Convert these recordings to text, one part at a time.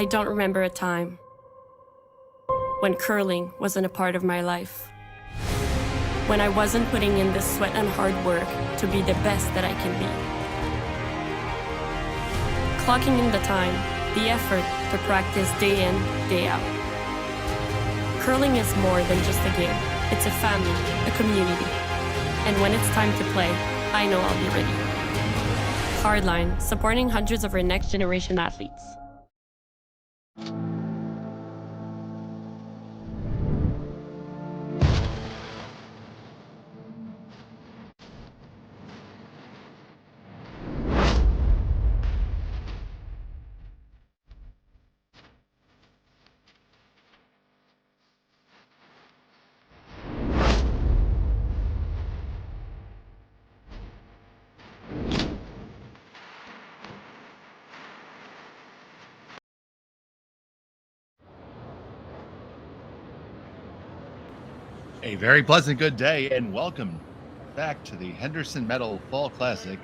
I don't remember a time when curling wasn't a part of my life. When I wasn't putting in the sweat and hard work to be the best that I can be. Clocking in the time, the effort to practice day in, day out. Curling is more than just a game. It's a family, a community. And when it's time to play, I know I'll be ready. Hardline, supporting hundreds of our next generation athletes. A very pleasant good day and welcome back to the Henderson Metal Fall Classic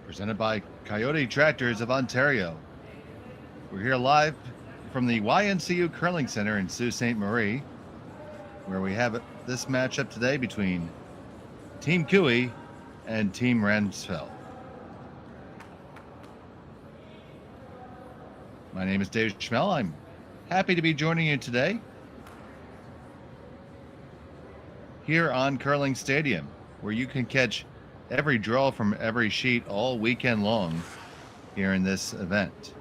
presented by Kioti Tractors of Ontario. We're here live from the YNCU Curling Center in Sault Ste. Marie, where we have this matchup today between Team Kuey and Team Ramsfell. My name is Schmel. I'm happy to be joining you today here on Curling Stadium, where you can catch every draw from every sheet all weekend long here in this event.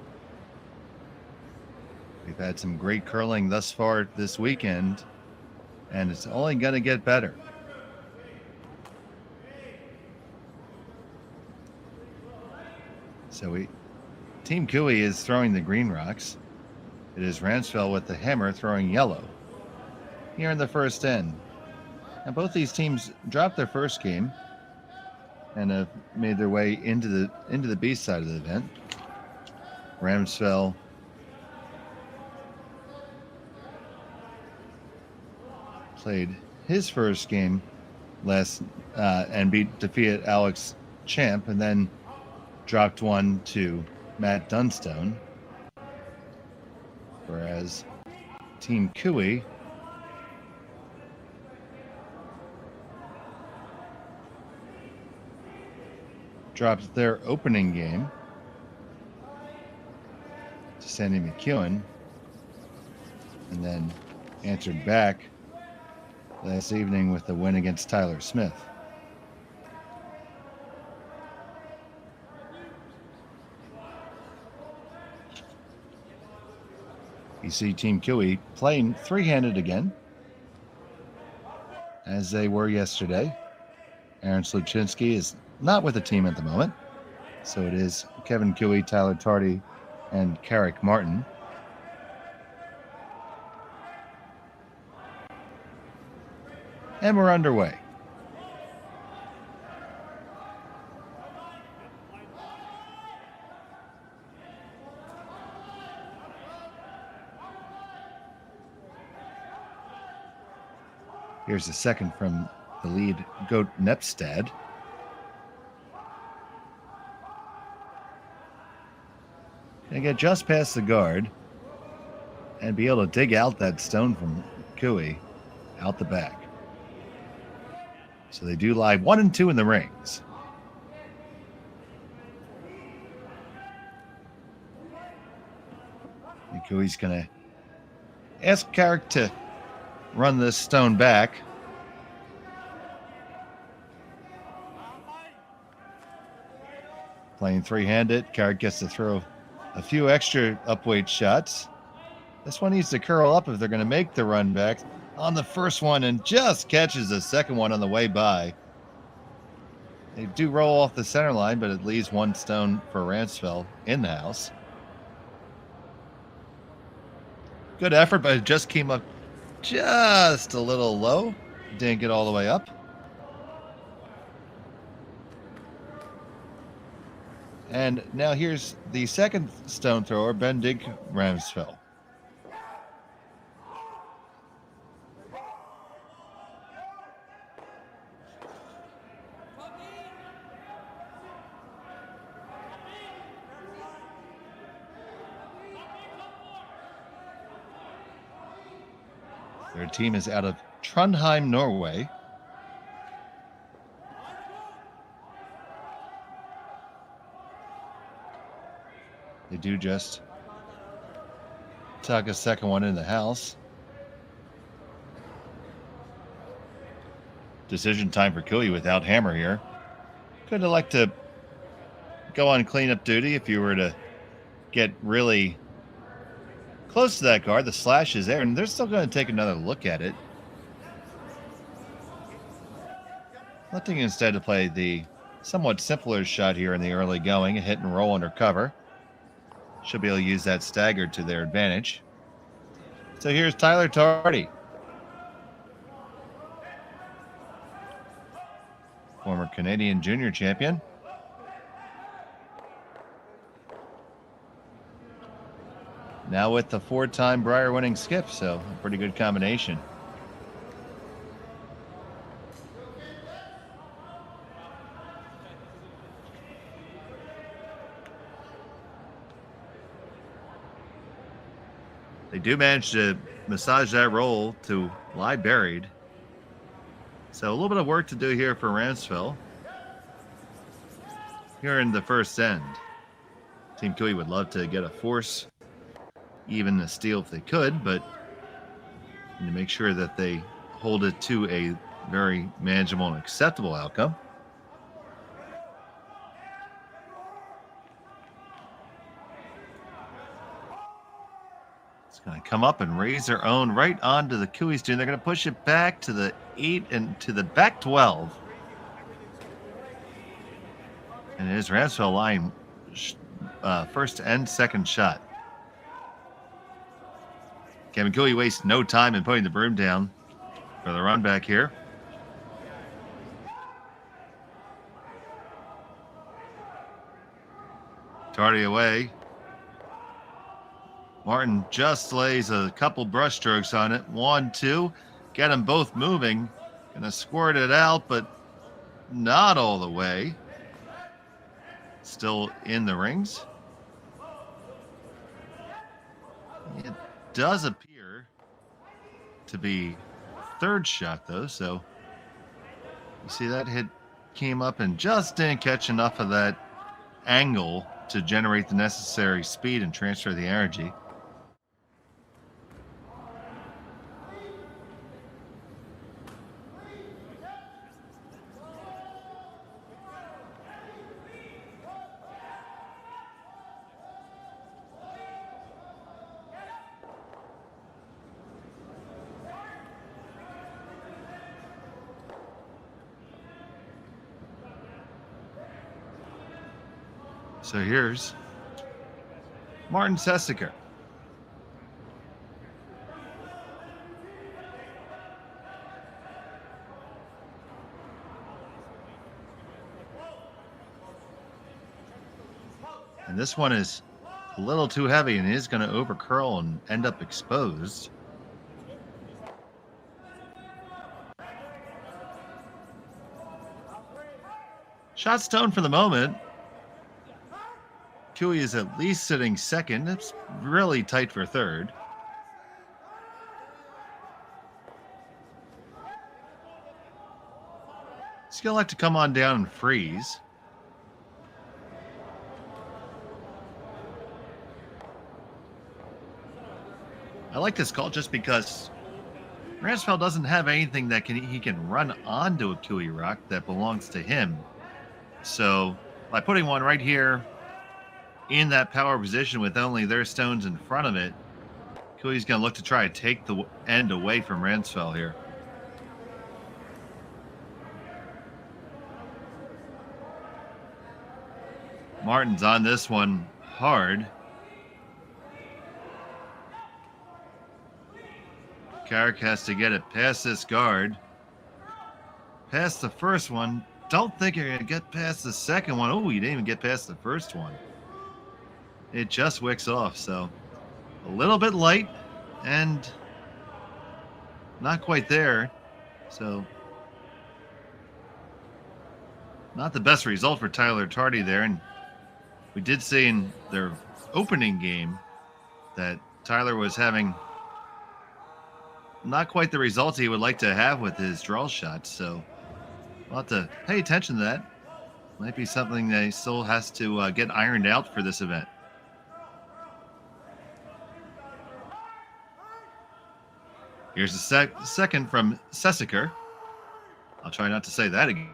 We've had some great curling thus far this weekend, and it's only going to get better. So Team Kuey is throwing the green rocks. It is Ramsfell with the hammer throwing yellow here in the first end. And both these teams dropped their first game and have made their way into the B side of the event. Ramsfell played his first game and defeated Alex Champ, and then dropped one to Matt Dunstone. Whereas Team Kuey dropped their opening game to Sandy McEwen and then answered back last evening with a win against Tyler Smith. You see Team Kuey playing three-handed again, as they were yesterday. Aaron Sluchinski is not with the team at the moment, so it is Kevin Kuey, Tyler Tardy, and Carrick Martin. And we're underway. Here's the second from the lead Goat Nepstad. Gonna get just past the guard and be able to dig out that stone from Kuey out the back. So they do lie 1 and 2 in the rings. And Kuey's gonna ask Carrick to run this stone back. Playing three-handed, Carrick gets to throw a few extra upweight shots. This one needs to curl up if they're going to make the run back on the first one, and just catches the second one on the way by. They do roll off the center line, but it leaves one stone for Ramsfell in the house. Good effort, but it just came up just a little low. Didn't get all the way up. And now here's the second stone thrower, Bendig Ramsfell. Their team is out of Trondheim, Norway. They do just tuck a second one in the house. Decision time for Kuey without hammer here. Could have liked to go on cleanup duty if you were to get really close to that guard. The slash is there, and they're still going to take another look at it. Electing instead to play the somewhat simpler shot here in the early going, a hit and roll under cover. Should be able to use that stagger to their advantage. So here's Tyler Tardy, former Canadian junior champion. Now with the 4-time Brier winning skip, so a pretty good combination. They do manage to massage that roll to lie buried. So a little bit of work to do here for Ramsfell here in the first end. Team Kuey would love to get a force, even a steal if they could, but to make sure that they hold it to a very manageable and acceptable outcome. It's going to come up and raise their own right onto the Kuey student. They're going to push it back to the 8 and to the back 12. And it is Ramsfell line first and second shot. Kevin Kuey wastes no time in putting the broom down for the run back here. Tardy away. Martin just lays a couple brush strokes on it. 1, 2. Get them both moving. Gonna squirt it out, but not all the way. Still in the rings. It does appear to be third shot though, so you see that hit came up and just didn't catch enough of that angle to generate the necessary speed and transfer the energy. So here's Martin Sessiker. And this one is a little too heavy and is going to overcurl and end up exposed. Shot stone for the moment. Kuey is at least sitting second. It's really tight for third. He's going to like to come on down and freeze. I like this call just because Ramsfell doesn't have anything that he can run onto a Kuey rock that belongs to him. So by putting one right here in that power position with only their stones in front of it, Kuey's going to look to try to take the end away from Ramsfell here. Martin's on this one hard. Carrick has to get it past this guard. Past the first one. Don't think you're going to get past the second one. Oh, you didn't even get past the first one. It just wicks off, so a little bit light and not quite there. So not the best result for Tyler Tardy there. And we did see in their opening game that Tyler was having not quite the results he would like to have with his draw shots. So we'll have to pay attention to that. Might be something that he still has to get ironed out for this event. Here's a second from Sessiker. I'll try not to say that again.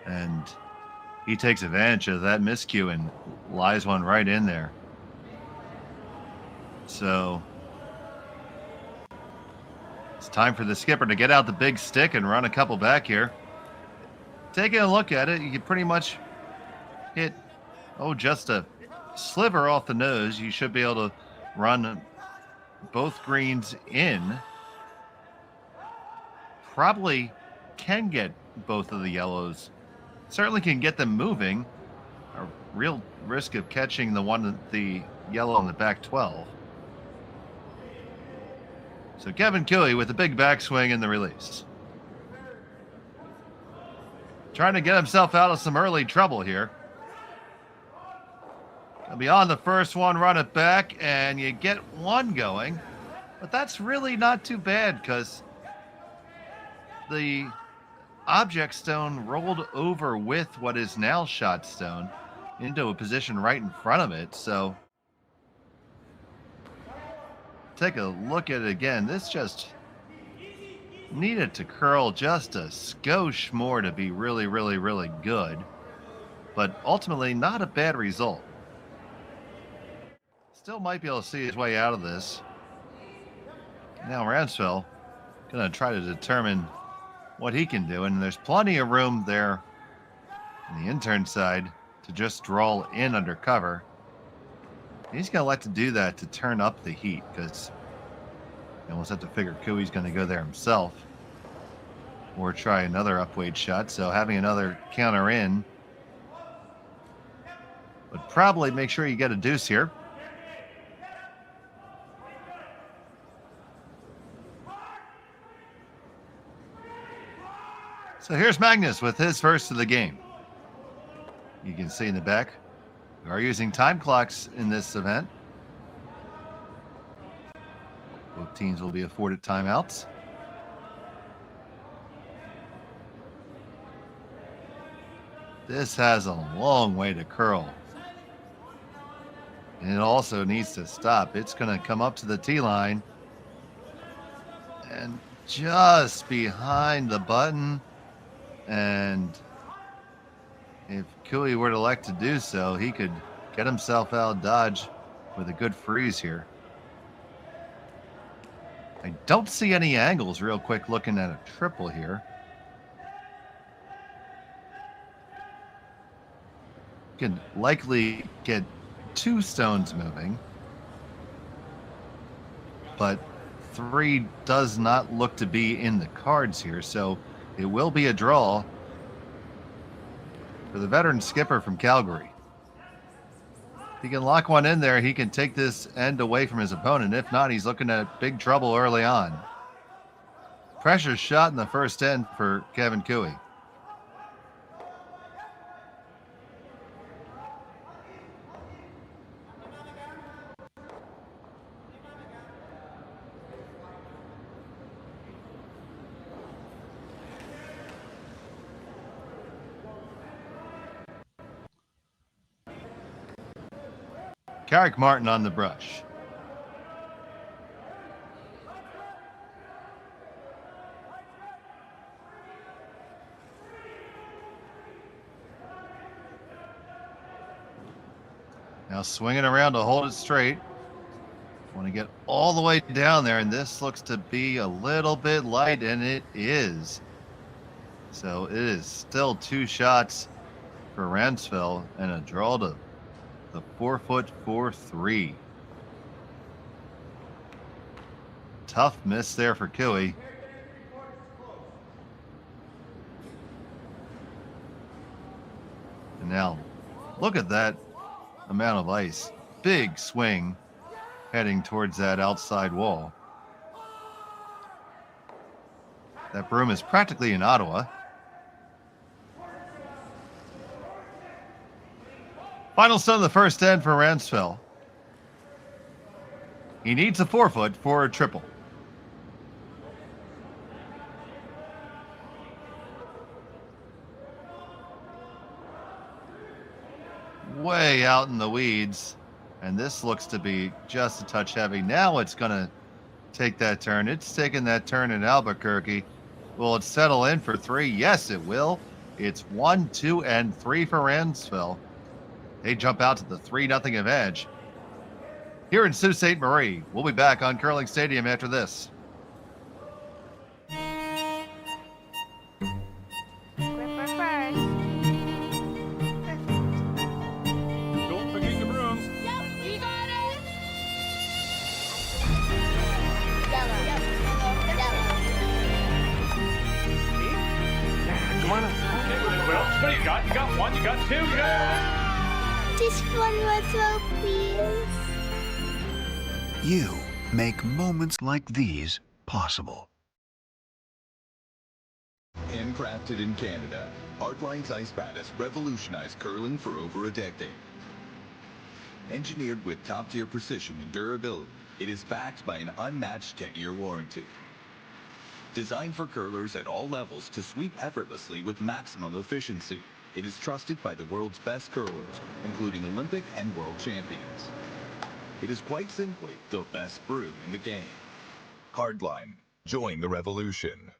And he takes advantage of that miscue and lies one right in there. So it's time for the skipper to get out the big stick and run a couple back here. Taking a look at it, you can pretty much hit, just a sliver off the nose. You should be able to run both greens in. Probably can get both of the yellows. Certainly can get them moving. A real risk of catching the yellow on the back 12. So Kevin Kuey with a big backswing in the release. Trying to get himself out of some early trouble here. Beyond the first one, run it back, and you get one going. But that's really not too bad because the object stone rolled over with what is now shot stone into a position right in front of it. So take a look at it again. This just needed to curl just a skosh more to be really, really, really good. But ultimately, not a bad result. Still might be able to see his way out of this. Now Ramsfell going to try to determine what he can do, and there's plenty of room there on the intern side to just draw in under cover. He's going to like to do that to turn up the heat because you almost have to figure Kuey's going to go there himself or try another upweight shot. So having another counter in would probably make sure you get a deuce here. So here's Magnus with his first of the game. You can see in the back, we are using time clocks in this event. Both teams will be afforded timeouts. This has a long way to curl. And it also needs to stop. It's going to come up to the tee line. And just behind the button. And if Kuey were to elect to do so, he could get himself out of dodge with a good freeze here. I don't see any angles real quick looking at a triple here. Can likely get two stones moving, but three does not look to be in the cards here, so it will be a draw for the veteran skipper from Calgary. If he can lock one in there, he can take this end away from his opponent. If not, he's looking at big trouble early on. Pressure shot in the first end for Kevin Kuey. Carrick Martin on the brush. Now swinging around to hold it straight. Want to get all the way down there, and this looks to be a little bit light, and it is. So it is still two shots for Ramsfell and a draw to the 4-foot 4-3. Tough miss there for Kuey. And now look at that amount of ice. Big swing heading towards that outside wall. That broom is practically in Ottawa. Final stone of the first end for Ramsfell. He needs a 4-foot for a triple. Way out in the weeds, and this looks to be just a touch heavy. Now it's going to take that turn. It's taking that turn in Albuquerque. Will it settle in for 3? Yes, it will. It's 1, 2, and 3 for Ramsfell. They jump out to the 3-0 advantage. Here in Sault Ste. Marie, we'll be back on Curling Stadium after this. Don't forget the brooms. Yep, you got it. Come on up. Okay, well, what do you got? You got 1, you got 2, you got... Just one more throw, please. You make moments like these possible. Handcrafted in Canada, Hardline's ice pad has revolutionized curling for over a decade. Engineered with top-tier precision and durability, it is backed by an unmatched 10-year warranty. Designed for curlers at all levels to sweep effortlessly with maximum efficiency, it is trusted by the world's best curlers, including Olympic and world champions. It is quite simply the best brew in the game. Hardline, join the revolution.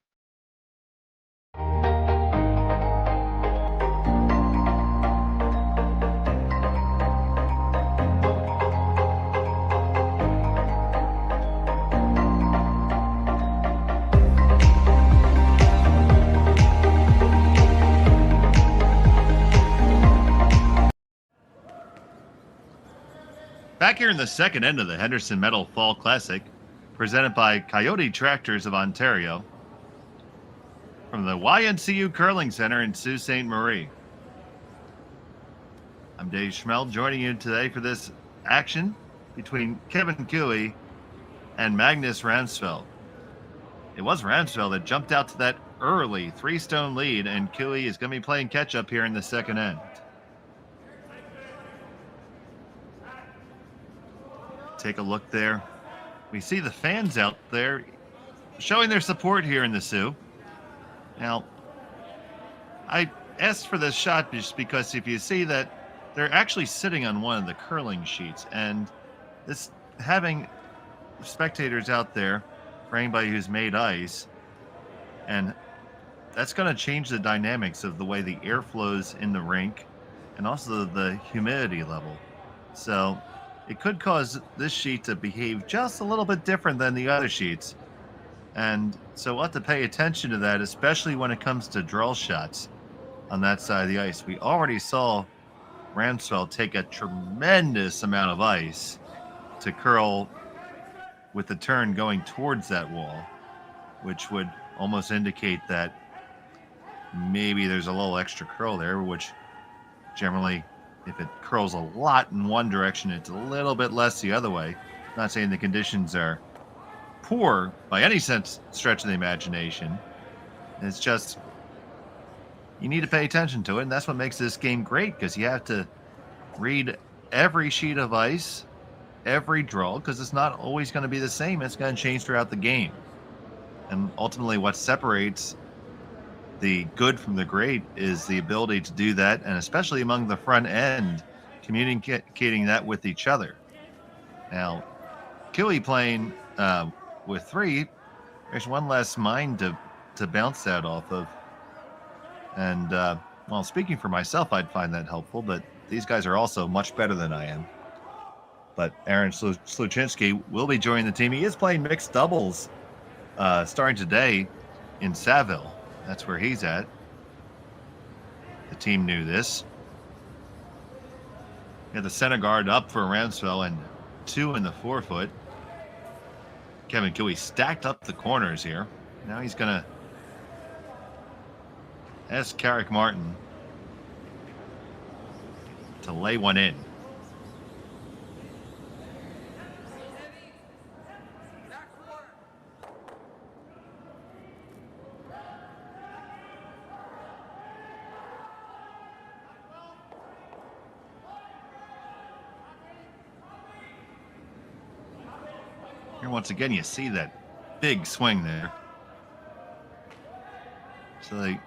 Back here in the second end of the Henderson Metal Fall Classic, presented by Kioti Tractors of Ontario, from the YNCU Curling Center in Sault Ste. Marie. I'm Dave Schmel, joining you today for this action between Kuey and Magnus Ramsfjell. It was Ramsfell that jumped out to that early 3-stone lead, and Kuey is going to be playing catch-up here in the second end. Take a look there. We see the fans out there showing their support here in the Sioux. Now, I asked for this shot just because if you see that they're actually sitting on one of the curling sheets, and this having spectators out there for anybody who's made ice, and that's going to change the dynamics of the way the air flows in the rink and also the humidity level. So it could cause this sheet to behave just a little bit different than the other sheets. And so we'll have to pay attention to that, especially when it comes to draw shots on that side of the ice. We already saw Ramsfell take a tremendous amount of ice to curl with the turn going towards that wall, which would almost indicate that maybe there's a little extra curl there, which generally, if it curls a lot in one direction, it's a little bit less the other way. Not saying the conditions are poor by any stretch of the imagination. It's just you need to pay attention to it, and that's what makes this game great, because you have to read every sheet of ice, every draw, because it's not always going to be the same. It's going to change throughout the game. And ultimately what separates the good from the great is the ability to do that, and especially among the front end, communicating that with each other. Now, Kuey playing with 3, there's one less mind to bounce that off of. And, well, speaking for myself, I'd find that helpful, but these guys are also much better than I am. But Aaron Sluchinski will be joining the team. He is playing mixed doubles starting today in Saville. That's where he's at. The team knew this. We had the center guard up for Ramsfell and 2 in the 4-foot. Kevin Kuey stacked up the corners here. Now he's going to ask Carrick Martin to lay one in. Here, once again, you see that big swing there. So they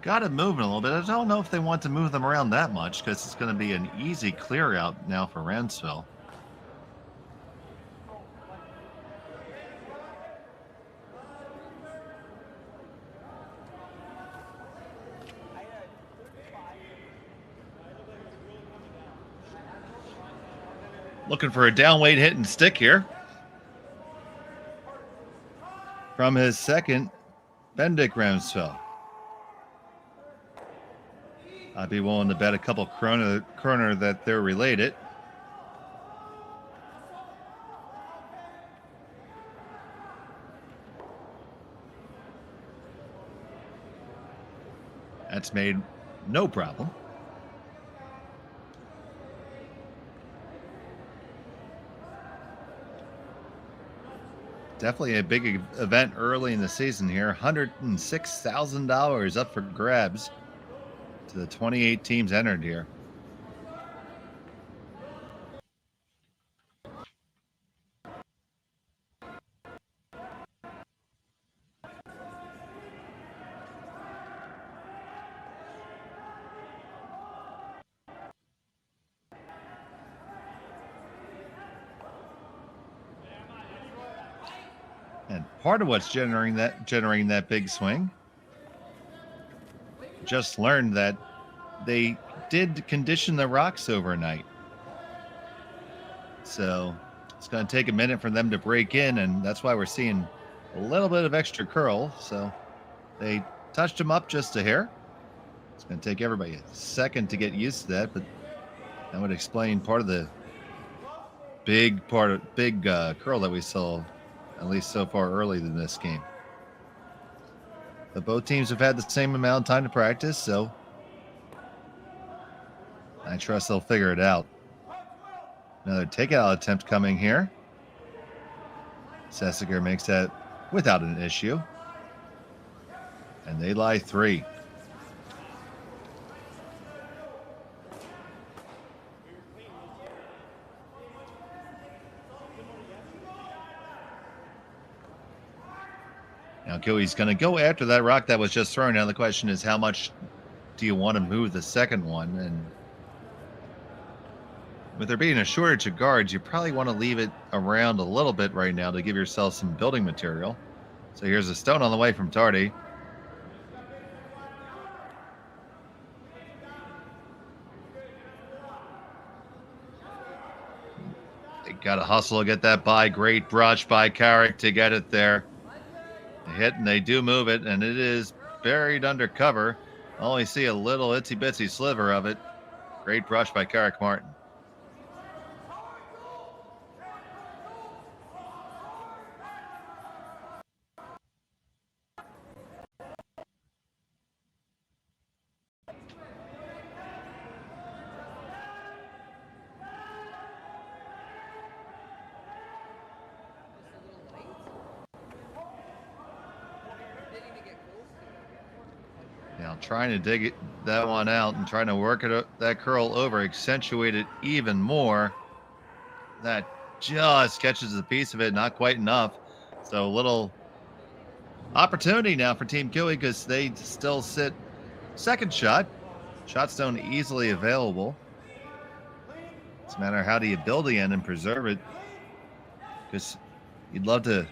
got it moving a little bit. I don't know if they want to move them around that much because it's going to be an easy clear out now for Ramsfell. Looking for a downweight hit and stick here. From his second, Bendik Ramsfell. I'd be willing to bet a couple kroner that they're related. That's made no problem. Definitely a big event early in the season here. $106,000 up for grabs to the 28 teams entered here. And part of what's generating that big swing, just learned that they did condition the rocks overnight. So it's going to take a minute for them to break in, and that's why we're seeing a little bit of extra curl. So they touched them up just a hair. It's going to take everybody a second to get used to that, but that would explain part of the big curl that we saw, at least so far early in this game. But both teams have had the same amount of time to practice, so I trust they'll figure it out. Another takeout attempt coming here. Sessiger makes that without an issue. And they lie 3. Now, Kuey's going to go after that rock that was just thrown. Now, the question is, how much do you want to move the second one? And with there being a shortage of guards, you probably want to leave it around a little bit right now to give yourself some building material. So here's a stone on the way from Tardy. They got to hustle to get that by. Great brush by Carrick to get it there. They hit and they do move it, and it is buried under cover. Only see a little itsy bitsy sliver of it. Great brush by Carrick Martin. Now trying to dig that one out and trying to work that curl over, accentuate it even more. That just catches a piece of it, not quite enough. So a little opportunity now for Team Kuey because they still sit second shot. Shot stone easily available. It's a matter of how do you build the end and preserve it, because you'd love to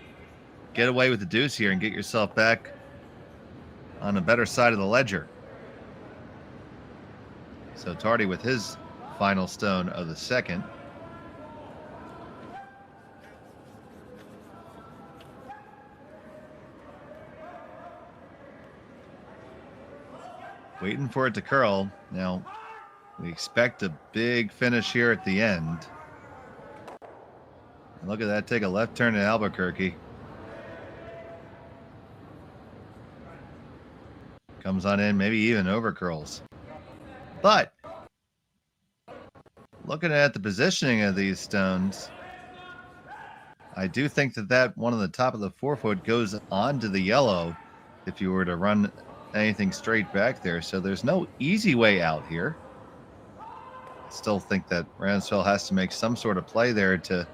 get away with the deuce here and get yourself back on a better side of the ledger. So Tardy with his final stone of the second. Waiting for it to curl. Now, we expect a big finish here at the end. And look at that, take a left turn in Albuquerque. Comes on in, maybe even over curls. But looking at the positioning of these stones, I do think that one on the top of the 4-foot goes onto the yellow if you were to run anything straight back there. So there's no easy way out here. I still think that Ramsfell has to make some sort of play there to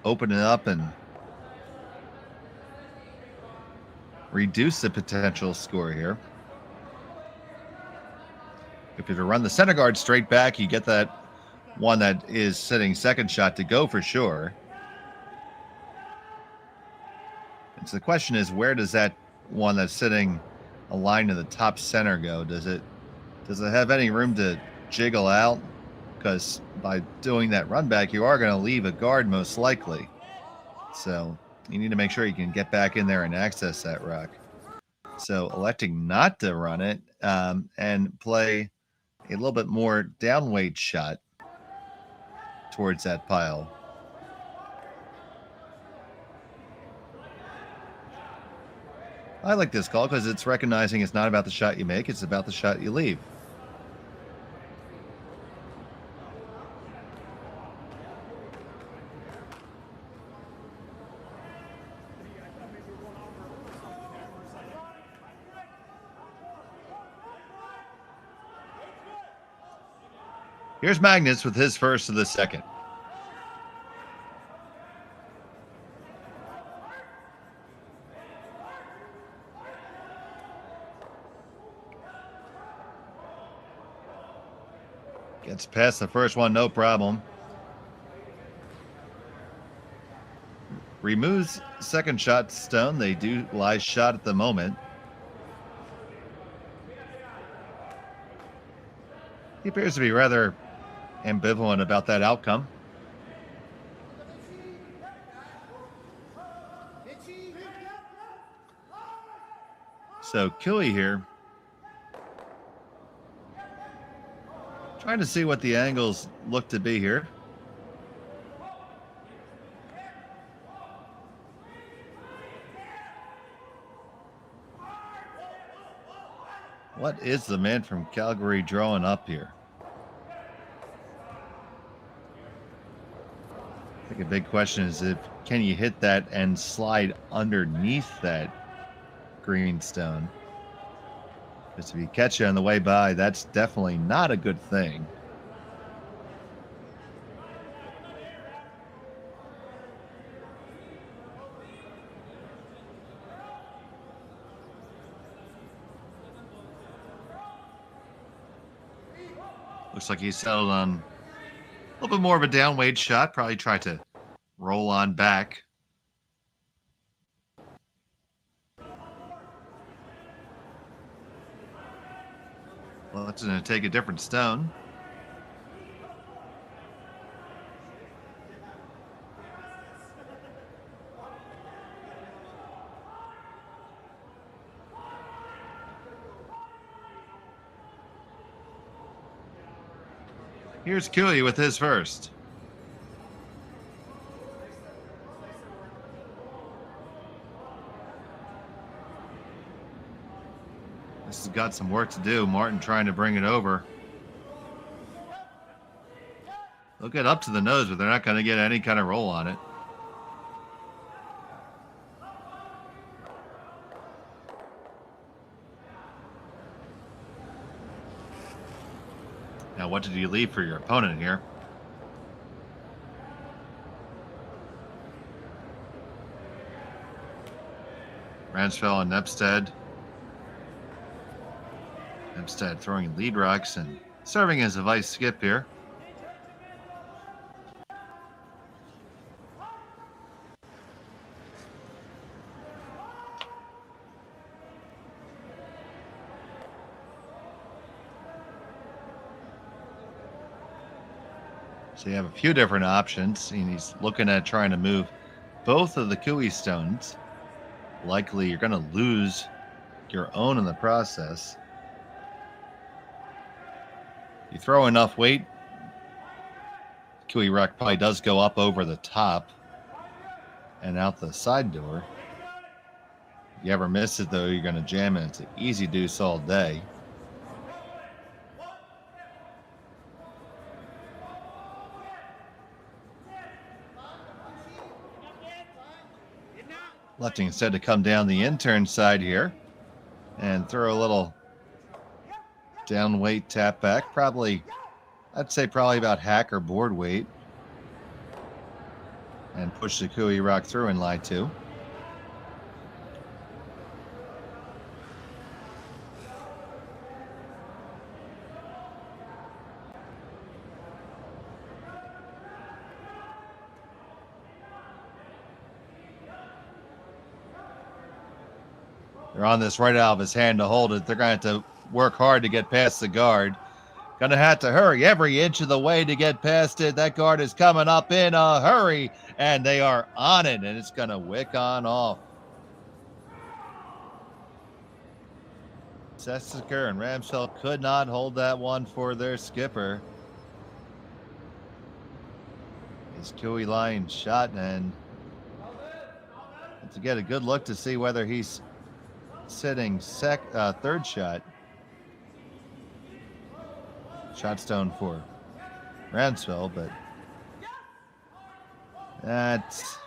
open it up and reduce the potential score here. If you run the center guard straight back, you get that one that is sitting second shot to go for sure. And so the question is, where does that one that's sitting aligned to the top center go? Does it have any room to jiggle out? Because by doing that run back, you are going to leave a guard most likely. So you need to make sure you can get back in there and access that ruck. So electing not to run it and play a little bit more downweight shot towards that pile. I like this call because it's recognizing it's not about the shot you make, it's about the shot you leave. Here's Magnus with his first of the second. Gets past the first one, no problem. Removes second shot stone. They do lie shot at the moment. He appears to be rather ambivalent about that outcome. So Kuey here, trying to see what the angles look to be here. What is the man from Calgary drawing up here? I think a big question is can you hit that and slide underneath that greenstone? Because if you catch it on the way by, that's definitely not a good thing. Looks like he settled on a little bit more of a downweight shot. Probably tried to roll on back. Well, that's going to take a different stone. Here's Kuey with his first. This has got some work to do. Martin trying to bring it over. They'll get up to the nose, but they're not going to get any kind of roll on it. Now, what did you leave for your opponent here? Ramsfell and Nepstead. Nepstead throwing lead rocks and serving as a vice skip here. So you have a few different options, and he's looking at trying to move both of the Kuey stones. Likely you're going to lose your own in the process. You throw enough weight, Kuey rock probably does go up over the top and out the side door. If you ever miss it, though, you're going to jam it. It's an easy deuce all day. Electing instead to come down the intern side here and throw a little down weight tap back. Probably, I'd say probably about hack or board weight. and push the Kuey rock through in line 2. They're on this right out of his hand to hold it. They're going to have to work hard to get past the guard. Going to have to hurry every inch of the way to get past it. That guard is coming up in a hurry, and they are on it, and it's going to wick on off. Sessiker and Ramsfell could not hold that one for their skipper. His Kuey line shot, and to get a good look to see whether he's sitting third shot. Shot stone for Ramsfell, but that's...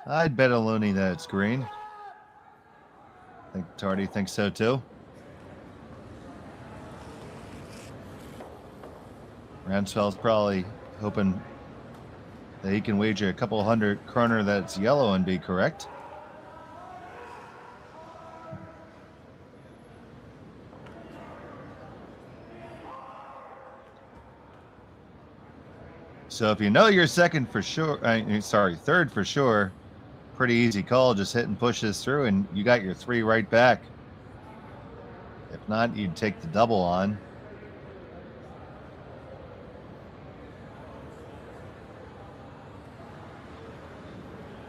I'd bet a loony that it's green. I think Tardy thinks so too. Ramsfell's probably hoping that he can wager a couple hundred kroner that it's yellow and be correct. So if you know you're second for sure, third for sure, pretty easy call. Just hit and push this through, and you got your 3 right back. If not, you'd take the double on.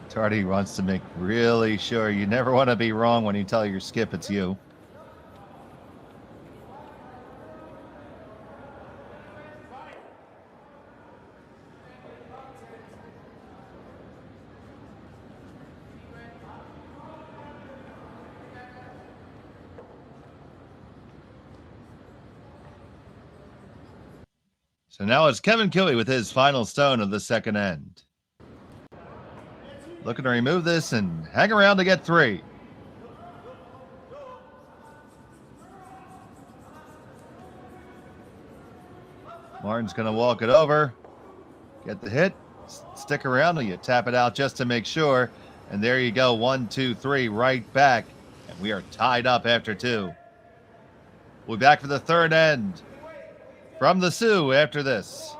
Tardy wants to make really sure. You never want to be wrong when you tell your skip it's you. So now it's Kevin Kuey with his final stone of the second end. Looking to remove this and hang around to get 3. Martin's going to walk it over, get the hit, stick around, and you tap it out just to make sure. And there you go, 1, 2, 3, right back. And we are tied up after 2. We'll be back for the third end from the Sioux after this.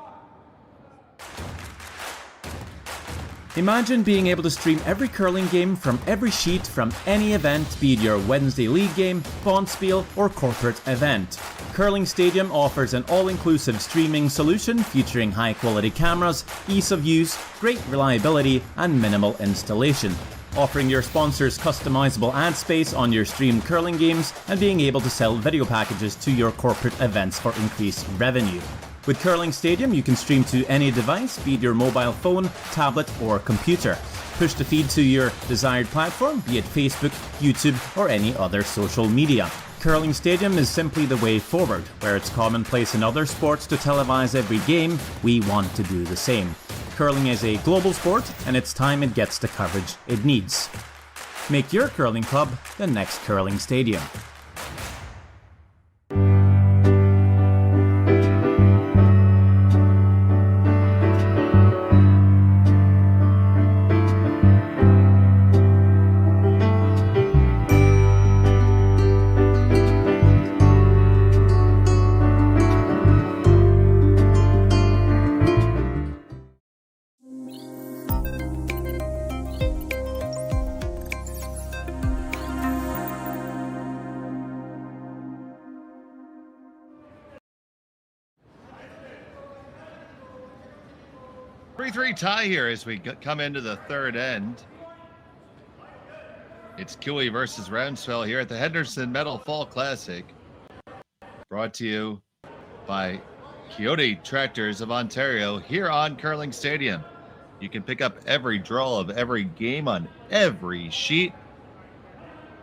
Imagine being able to stream every curling game from every sheet from any event, be it your Wednesday league game, bonspiel, or corporate event. Curling Stadium offers an all-inclusive streaming solution featuring high-quality cameras, ease of use, great reliability, and minimal installation. Offering your sponsors customizable ad space on your streamed curling games and being able to sell video packages to your corporate events for increased revenue. With Curling Stadium, you can stream to any device, be it your mobile phone, tablet, or computer. Push the feed to your desired platform, be it Facebook, YouTube, or any other social media. Curling Stadium is simply the way forward. Where it's commonplace in other sports to televise every game, we want to do the same. Curling is a global sport, and it's time it gets the coverage it needs. Make your curling club the next Curling Stadium. Three tie here as we come into the third end. It's Kuey versus Ramsfell here at the Henderson Metal Fall Classic. Brought to you by Kioti Tractors of Ontario here on Curling Stadium. You can pick up every draw of every game on every sheet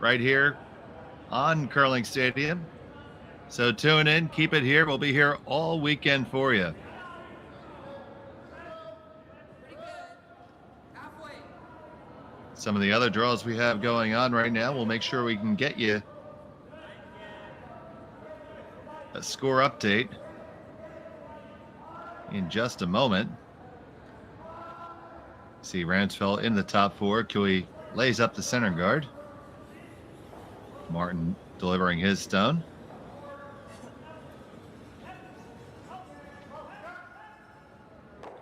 right here on Curling Stadium. So tune in, keep it here. We'll be here all weekend for you. Some of the other draws we have going on right now, we'll make sure we can get you a score update. in just a moment. See Ramsfell in the top four. Kuey lays up the center guard. Martin delivering his stone.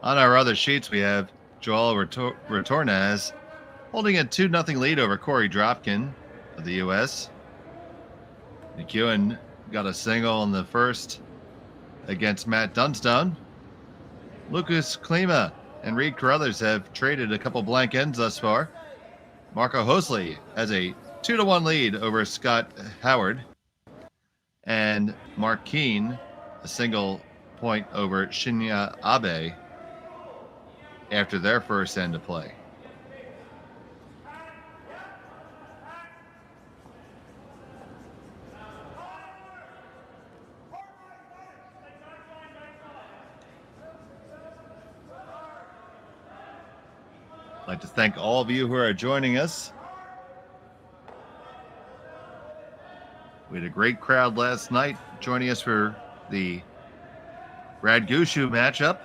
On our other sheets, we have Joel Retornaz holding a 2-0 lead over Corey Dropkin of the U.S. McEwen got a single in the first against Matt Dunstone. Lucas Klima and Reed Carruthers have traded a couple blank ends thus far. Marco Hosley has a 2-1 lead over Scott Howard. And Mark Keane, a single point over Shinya Abe after their first end of play. I'd like to thank all of you who are joining us. We had a great crowd last night joining us for the Radgushu matchup.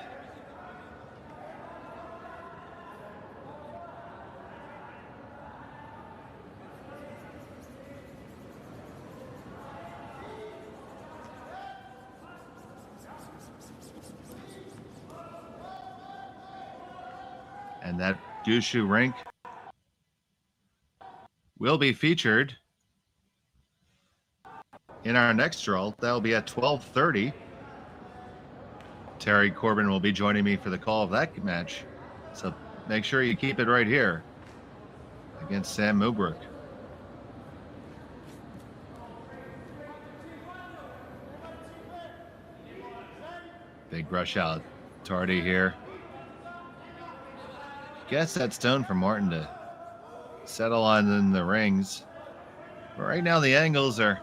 And that Gushu rink will be featured in our next draw. That'll be at 12:30. Terry Corbin will be joining me for the call of that match. So make sure you keep it right here against Sam Mubrook. Big rush out. Tardy here. Guess that stone for Martin to settle on in the rings. But right now the angles are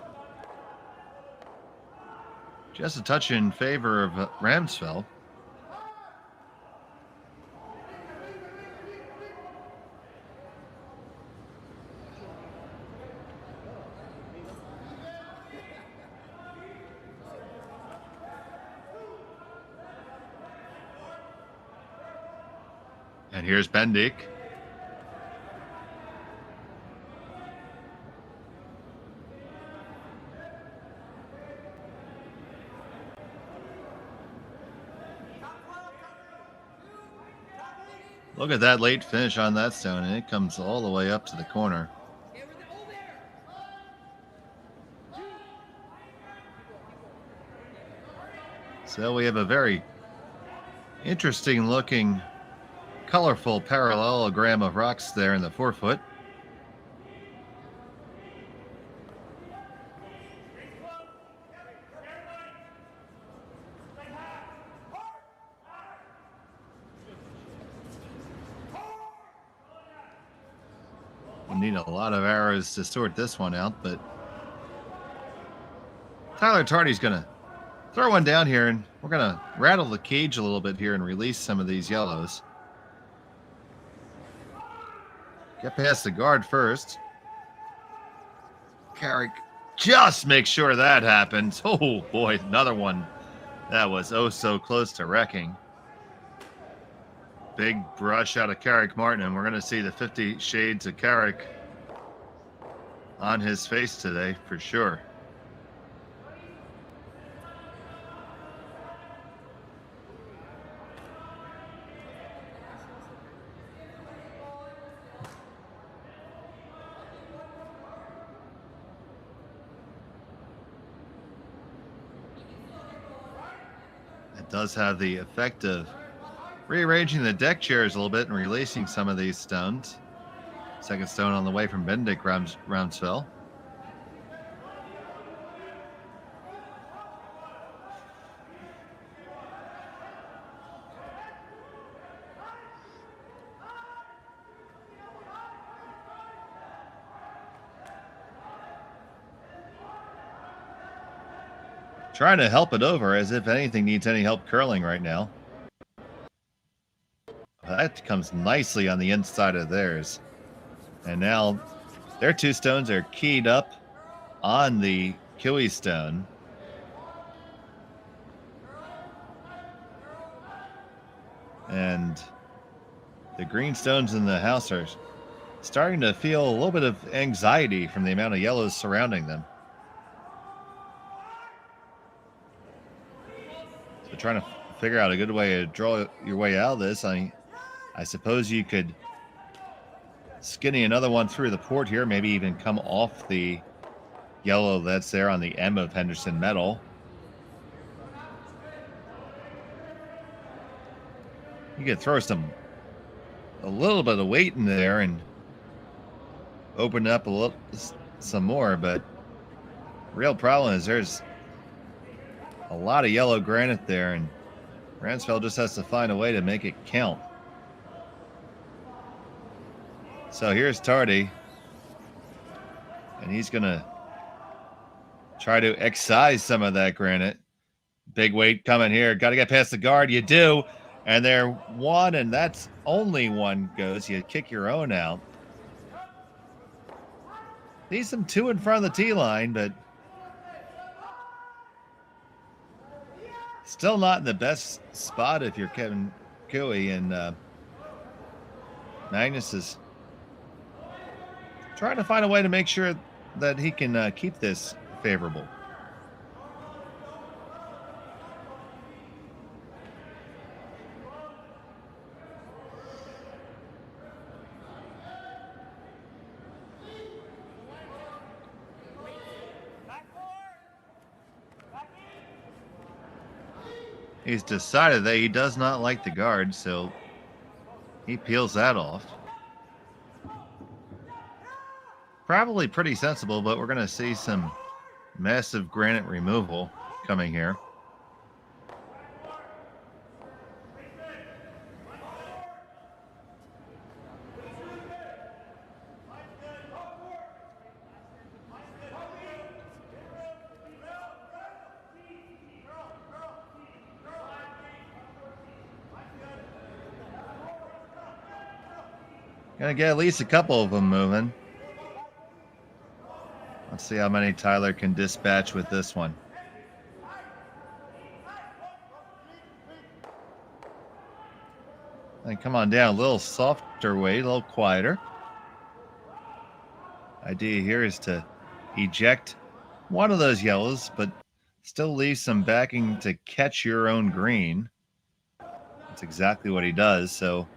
just a touch in favor of Ramsfell. And here's Bendik. Look at that late finish on that stone, and it comes all the way up to the corner. So we have a very interesting looking, colorful parallelogram of rocks there in the forefoot. We need a lot of arrows to sort this one out, but Tyler Tardy's going to throw one down here, and we're going to rattle the cage a little bit here and release some of these yellows. Get past the guard first. Carrick just make sure that happens. Oh boy, another one that was oh so close to wrecking. Big brush out of Carrick Martin, and we're going to see the 50 Shades of Carrick on his face today for sure. It does have the effect of rearranging the deck chairs a little bit and releasing some of these stones. Second stone on the way from Bendik Ramsfell. Trying to help it over as if anything needs any help curling right now. That comes nicely on the inside of theirs. And now their two stones are keyed up on the Kuey stone. And the green stones in the house are starting to feel a little bit of anxiety from the amount of yellows surrounding them. So trying to figure out a good way to draw your way out of this. I suppose you could skinny another one through the port here, maybe even come off the yellow that's there on the M of Henderson metal. You could throw a little bit of weight in there and open up some more, but real problem is there's a lot of yellow granite there, and Ramsfell just has to find a way to make it count. So here's Tardy, and he's gonna try to excise some of that granite. Big weight coming here. Got to get past the guard. You do. And there one, and that's only one goes. You kick your own out. Needs some two in front of the tee line, but still not in the best spot if you're Kevin Kuey. And Magnus is trying to find a way to make sure that he can keep this favorable. He's decided that he does not like the guard, so he peels that off. Probably pretty sensible, but we're going to see some massive granite removal coming here. Gonna get at least a couple of them moving. Let's see how many Tyler can dispatch with this one. And come on down, a little softer weight, a little quieter. Idea here is to eject one of those yellows, but still leave some backing to catch your own green. That's exactly what he does, so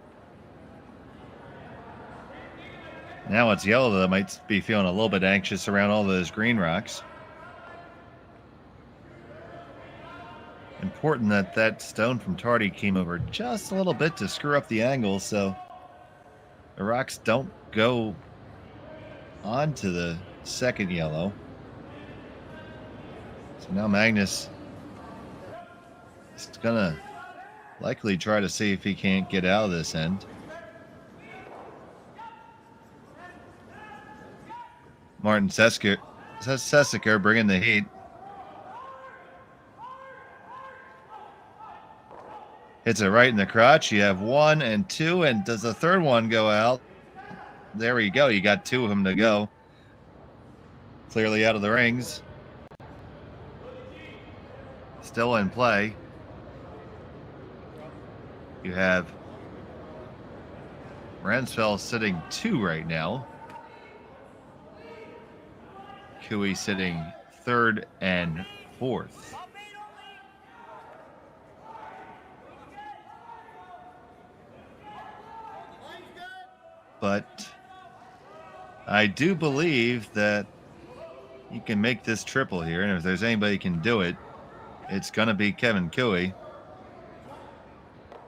now it's yellow that might be feeling a little bit anxious around all those green rocks. Important that that stone from Tardy came over just a little bit to screw up the angle so the rocks don't go onto the second yellow. So now Magnus is gonna likely try to see if he can't get out of this end. Martin Sessiker bringing the heat. Hits it right in the crotch. You have 1 and 2, and does the third one go out? There you go. You got 2 of them to go. Clearly out of the rings. Still in play. You have Ramsfell sitting 2 right now. Kuey sitting 3rd and 4th. But I do believe that you can make this triple here, and if there's anybody who can do it, it's going to be Kevin Kuey.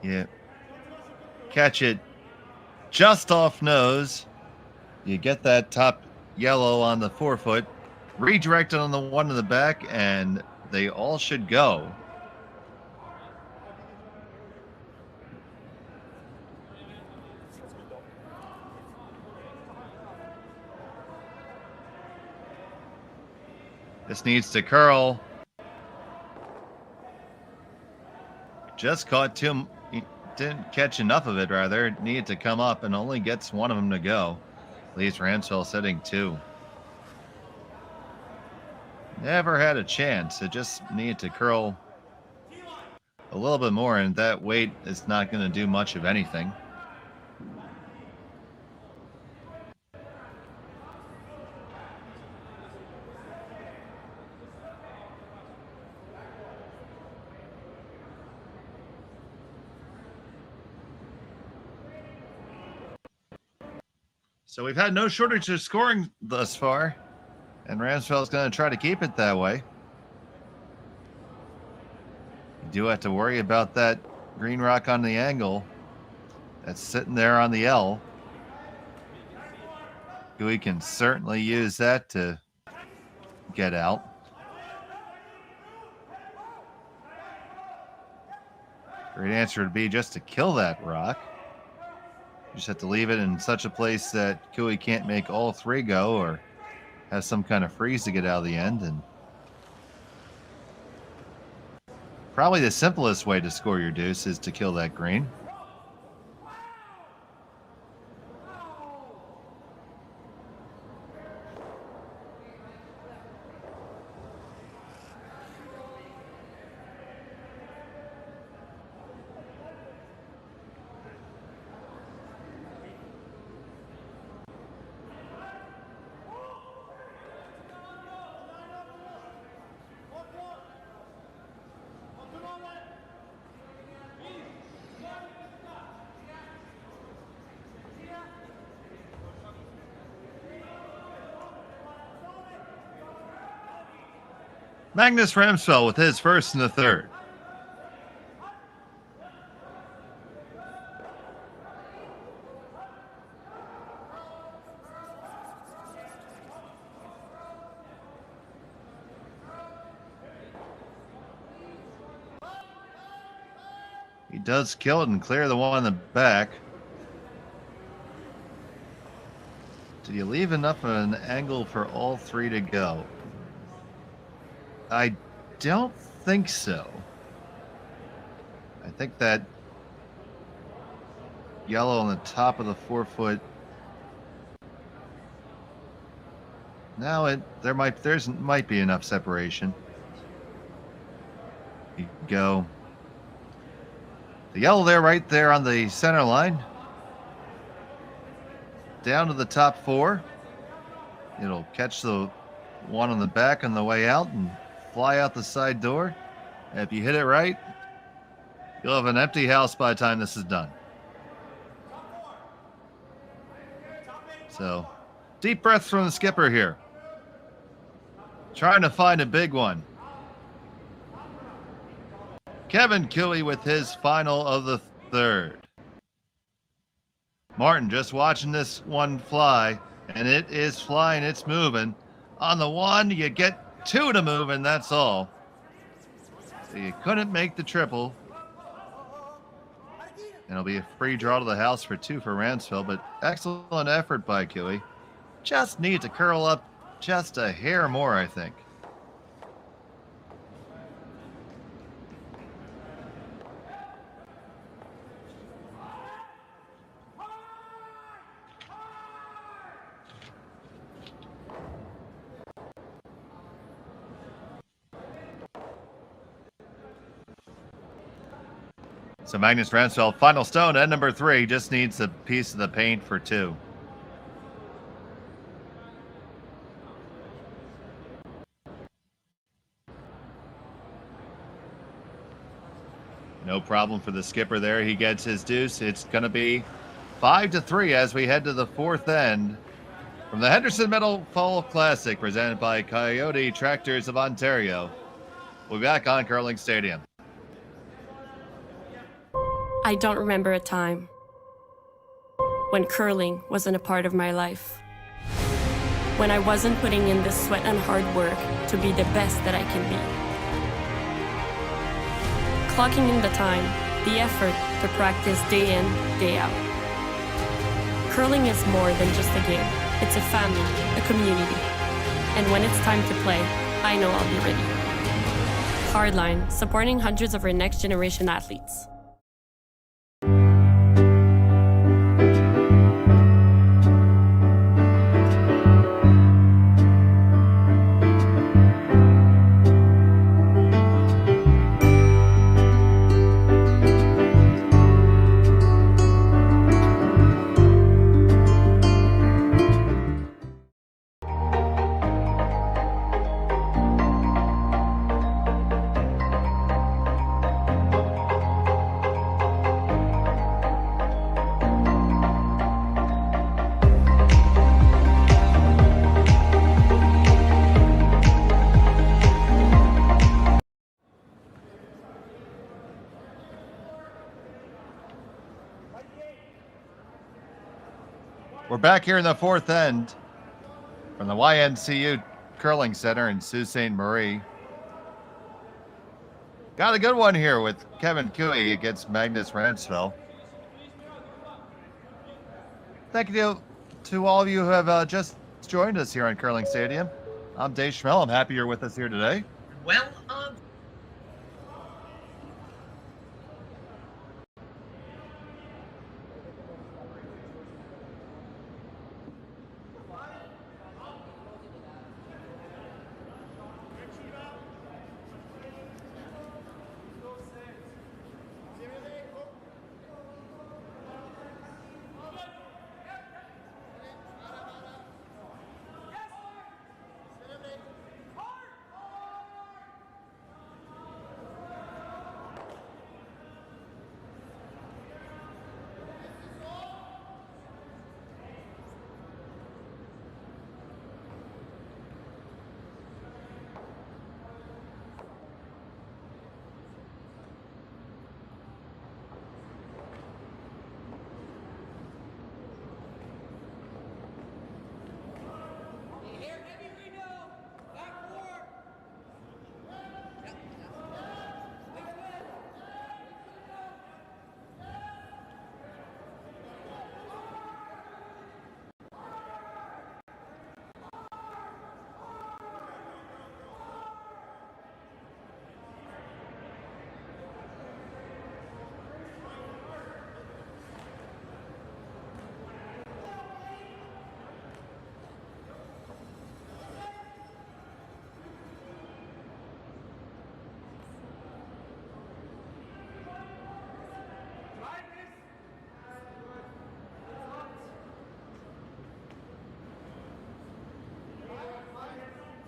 Yeah. Catch it just off nose. You get that top yellow on the forefoot, redirect it on the one in the back, and they all should go. This needs to curl. Just caught 2. Didn't catch enough of it, rather. Needed to come up and only gets 1 of them to go. Leaves Ramsfell sitting 2. Never had a chance. It just needed to curl a little bit more, and that weight is not going to do much of anything. So we've had no shortage of scoring thus far, and Ramsfell's going to try to keep it that way. You do have to worry about that green rock on the angle that's sitting there on the L. Kuey can certainly use that to get out. Great answer would be just to kill that rock. You just have to leave it in such a place that Kuey can't make all three go or has some kind of freeze to get out of the end. And probably the simplest way to score your deuce is to kill that green. Magnus Ramsfjell with his first in the third. He does kill it and clear the one in the back. Did you leave enough of an angle for all three to go? I don't think so. I think that yellow on the top of the 4 foot. Now there might be enough separation. You go the yellow there, right there on the center line, down to the top 4. It'll catch the one on the back on the way out and fly out the side door. And if you hit it right, you'll have an empty house by the time this is done. So, deep breaths from the skipper here. Trying to find a big one. Kevin Kuey with his final of the third. Martin just watching this one fly, and it is flying, it's moving. On the one, you get 2 to move, and that's all. So you couldn't make the triple. And it'll be a free draw to the house for 2 for Ramsfell, but excellent effort by Kuey. Just need to curl up just a hair more, I think. So Magnus Ramsfjell, final stone at number 3, just needs a piece of the paint for 2. No problem for the skipper there. He gets his deuce. It's going to be 5-3 as we head to the 4th end from the Henderson Metal Fall Classic presented by Kioti Tractors of Ontario. We'll be back on Curling Stadium. I don't remember a time when curling wasn't a part of my life. When I wasn't putting in the sweat and hard work to be the best that I can be. Clocking in the time, the effort to practice day in, day out. Curling is more than just a game. It's a family, a community. And when it's time to play, I know I'll be ready. Hardline, supporting hundreds of our next generation athletes. We're back here in the fourth end from the YNCU Curling Center in Sault Ste. Marie. Got a good one here with Kevin Kuey against Magnus Ramsfjell. Thank you to all of you who have just joined us here on Curling Stadium. I'm Dave Schmel. I'm happy you're with us here today. Well,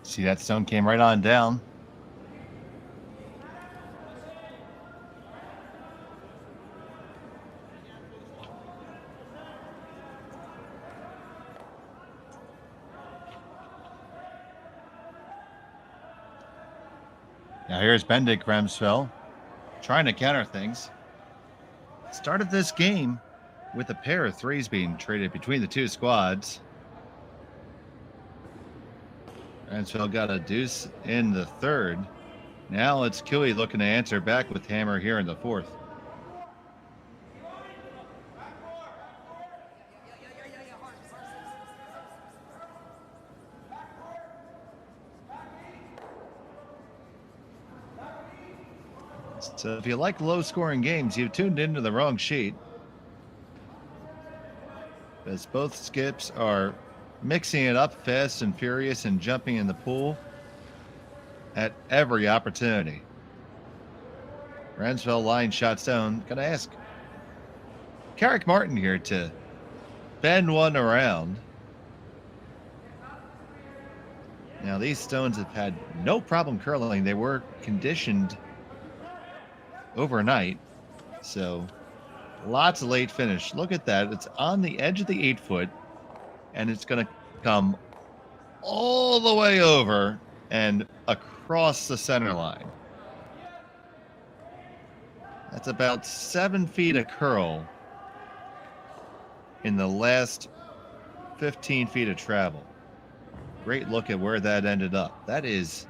See, that stone came right on down. Now here's Bendik Ramsfell trying to counter things. Started this game with a pair of threes being traded between the two squads. Ramsfell got a deuce in the third. Now it's Kuey looking to answer back with hammer here in the fourth. So if you like low-scoring games, you've tuned into the wrong sheet. As both skips are mixing it up fast and furious and jumping in the pool at every opportunity. Ramsfell line shot stone. Gonna ask Carrick Martin here to bend one around. Now these stones have had no problem curling. They were conditioned overnight, so lots of late finish. Look at that. It's on the edge of the 8-foot, and it's going to come all the way over and across the center line. That's about 7 feet of curl in the last 15 feet of travel. Great look at where that ended up. That is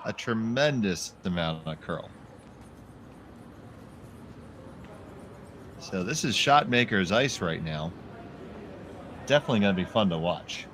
a tremendous amount of curl. So this is shot maker's ice right now. Definitely going to be fun to watch.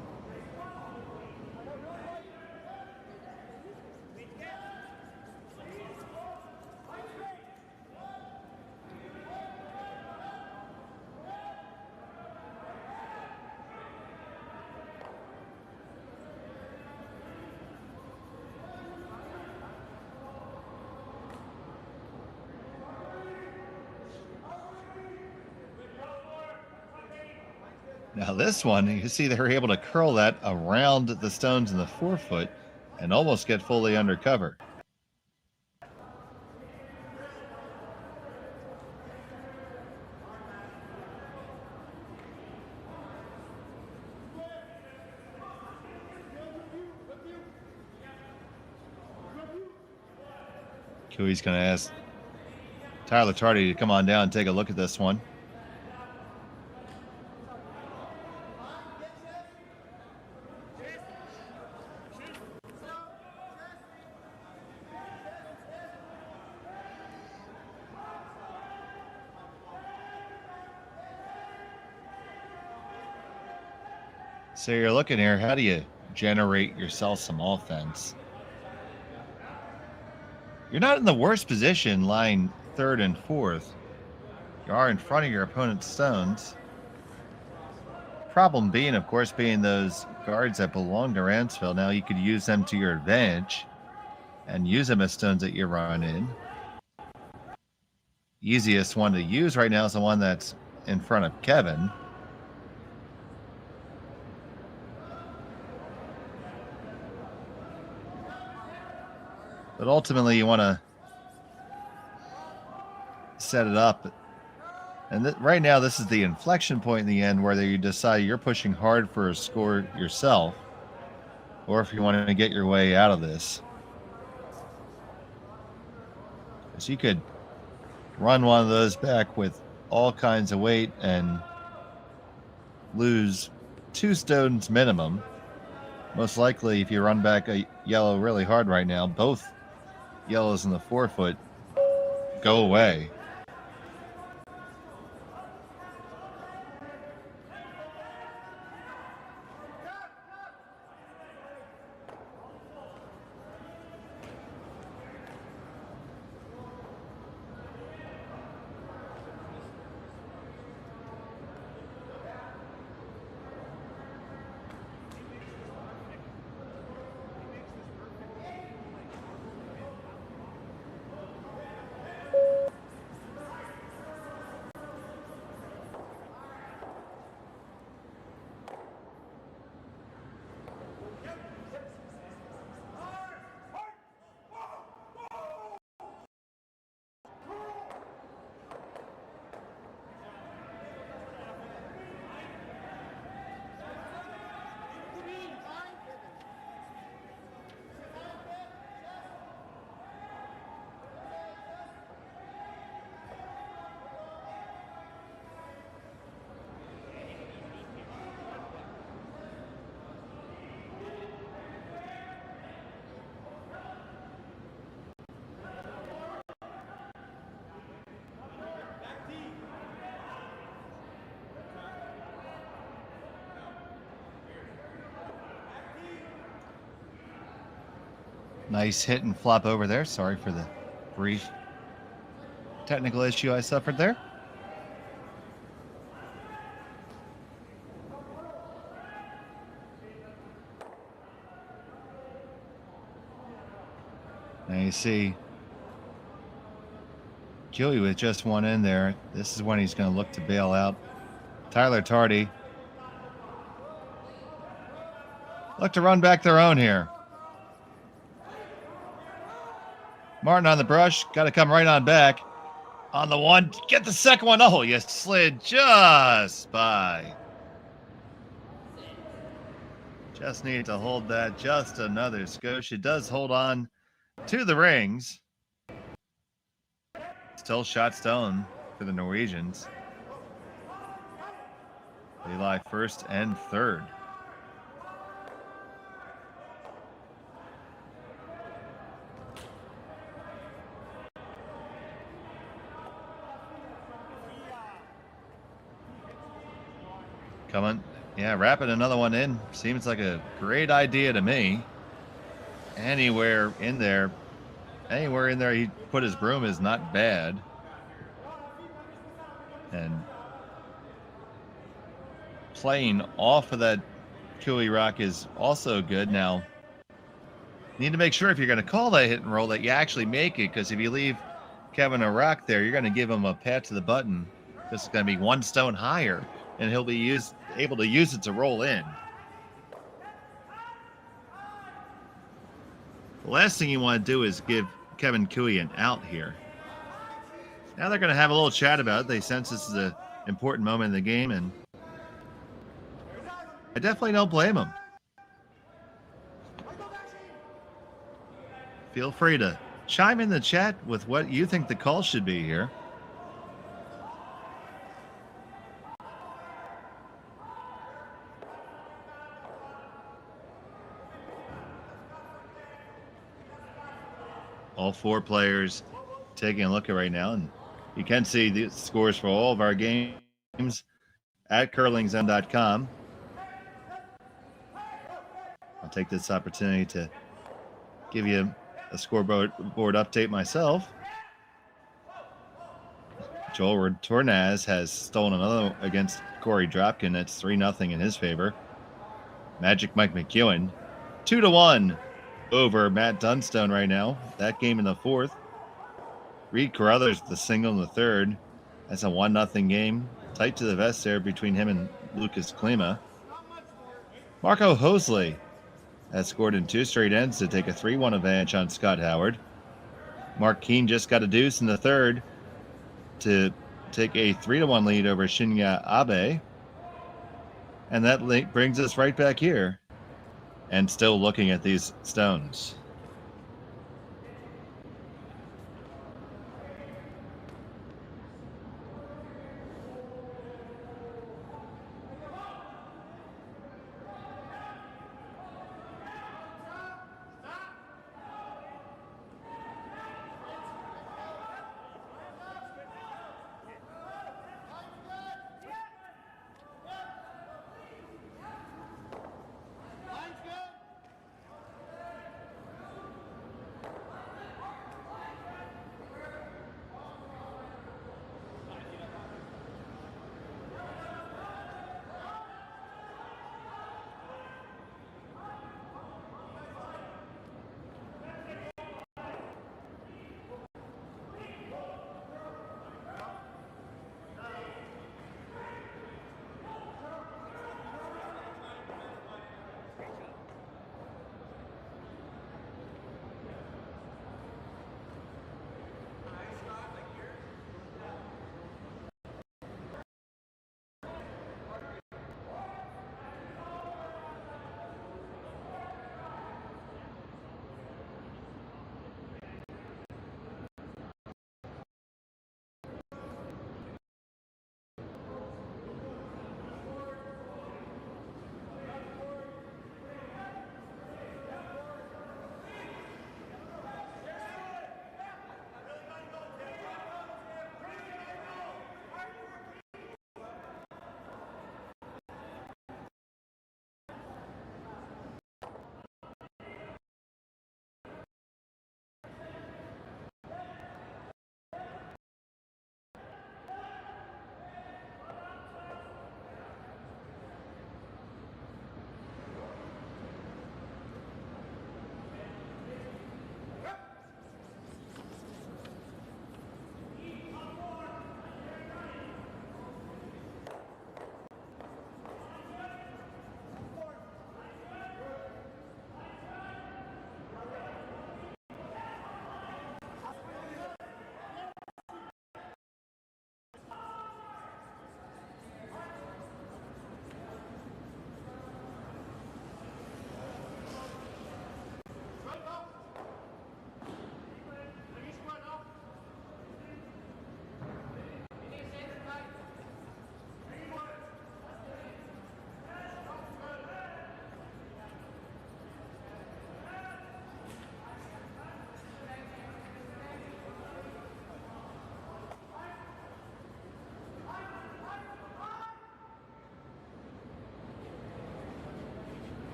Now this one, you can see they're able to curl that around the stones in the 4-foot and almost get fully under cover. Kuey's going to ask Tyler Tardy to come on down and take a look at this one. So you're looking here, how do you generate yourself some offense? You're not in the worst position lying third and fourth. You are in front of your opponent's stones. Problem being, of course, being those guards that belong to Ramsfell. Now you could use them to your advantage and use them as stones that you run in. Easiest one to use right now is the one that's in front of Kevin. But ultimately, you want to set it up. And right now, this is the inflection point in the end where you decide you're pushing hard for a score yourself, or if you want to get your way out of this. So you could run one of those back with all kinds of weight and lose 2 stones minimum. Most likely, if you run back a yellow really hard right now, both yellows in the forefoot go away. Nice hit and flop over there. Sorry for the brief technical issue I suffered there. Now you see Kuey with just one in there. This is when he's going to look to bail out. Tyler Tardy. Look to run back their own here. Martin on the brush. Got to come right on back. On the one. Get the second one. Oh, you slid just by. Just need to hold that just another skosh. It does hold on to the rings. Still shot stone for the Norwegians. They lie first and third. Coming. Yeah, wrapping another one in. Seems like a great idea to me. Anywhere in there he put his broom is not bad. And playing off of that Kuey rock is also good. Now, you need to make sure if you're going to call that hit and roll that you actually make it, because if you leave Kevin a rock there, you're going to give him a pat to the button. This is going to be one stone higher, and he'll be able to use it to roll in. The last thing you want to do is give Kevin Kuey an out here. Now they're going to have a little chat about it. They sense this is an important moment in the game, and I definitely don't blame them. Feel free to chime in the chat with what you think the call should be here. All 4 players taking a look at right now, and you can see the scores for all of our games at curlingzone.com. I'll take this opportunity to give you a scoreboard update myself. Joel Tornaz has stolen another against Corey Dropkin. It's 3-0 in his favor. Magic Mike McEwen, 2-1 over Matt Dunstone right now. That game in the fourth. Reed Carruthers the single in the third. That's a 1-0 game. Tight to the vest there between him and Lucas Klima. Marco Hosley has scored in 2 straight ends to take a 3-1 advantage on Scott Howard. Mark Keene just got a deuce in the third to take a 3-1 lead over Shinya Abe. And that brings us right back here and still looking at these stones.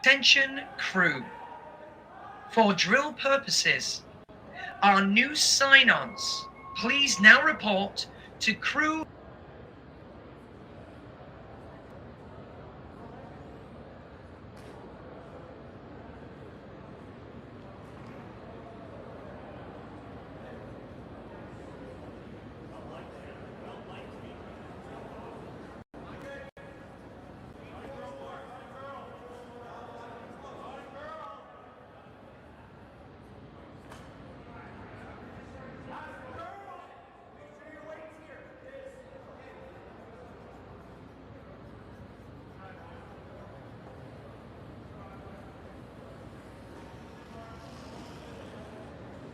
Attention crew. For drill purposes, our new sign-ons, please now report to crew.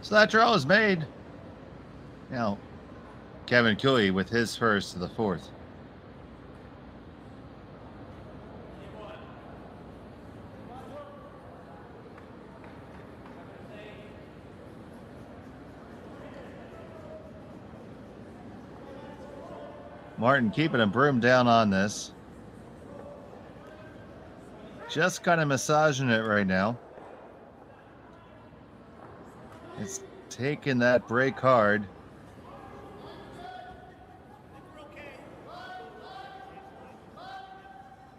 So that draw is made. Now, Kevin Kuey with his first to the fourth. Martin keeping a broom down on this. Just kind of massaging it right now. It's taking that break hard.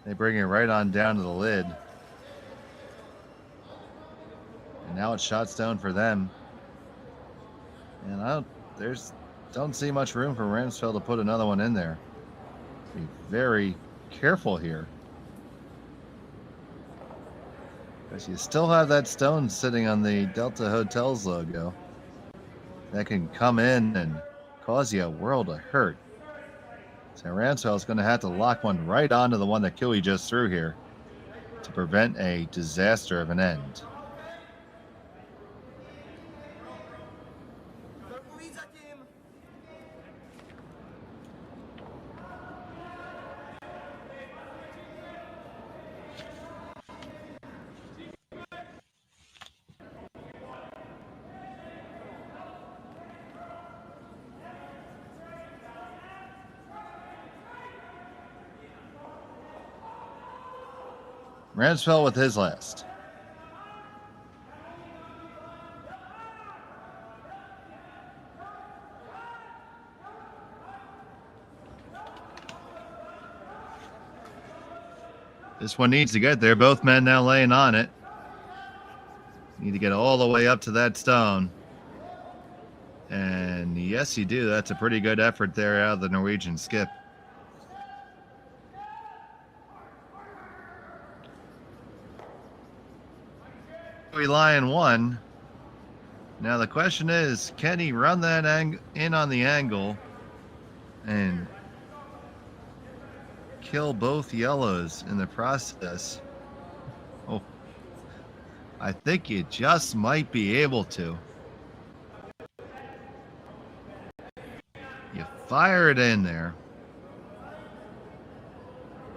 They bring it right on down to the lid. And now it's shot stone for them. And don't see much room for Ramsfell to put another one in there. Be very careful here. Because you still have that stone sitting on the Delta Hotels logo. That can come in and cause you a world of hurt. So Ramsfell is going to have to lock one right onto the one that Kuey just threw here to prevent a disaster of an end. Ramsfell with his last. This one needs to get there. Both men now laying on it. Need to get all the way up to that stone. And yes, you do. That's a pretty good effort there out of the Norwegian skip. Lion one. Now the question is, can he run that in on the angle and kill both yellows in the process? Oh, I think you just might be able to. You fire it in there.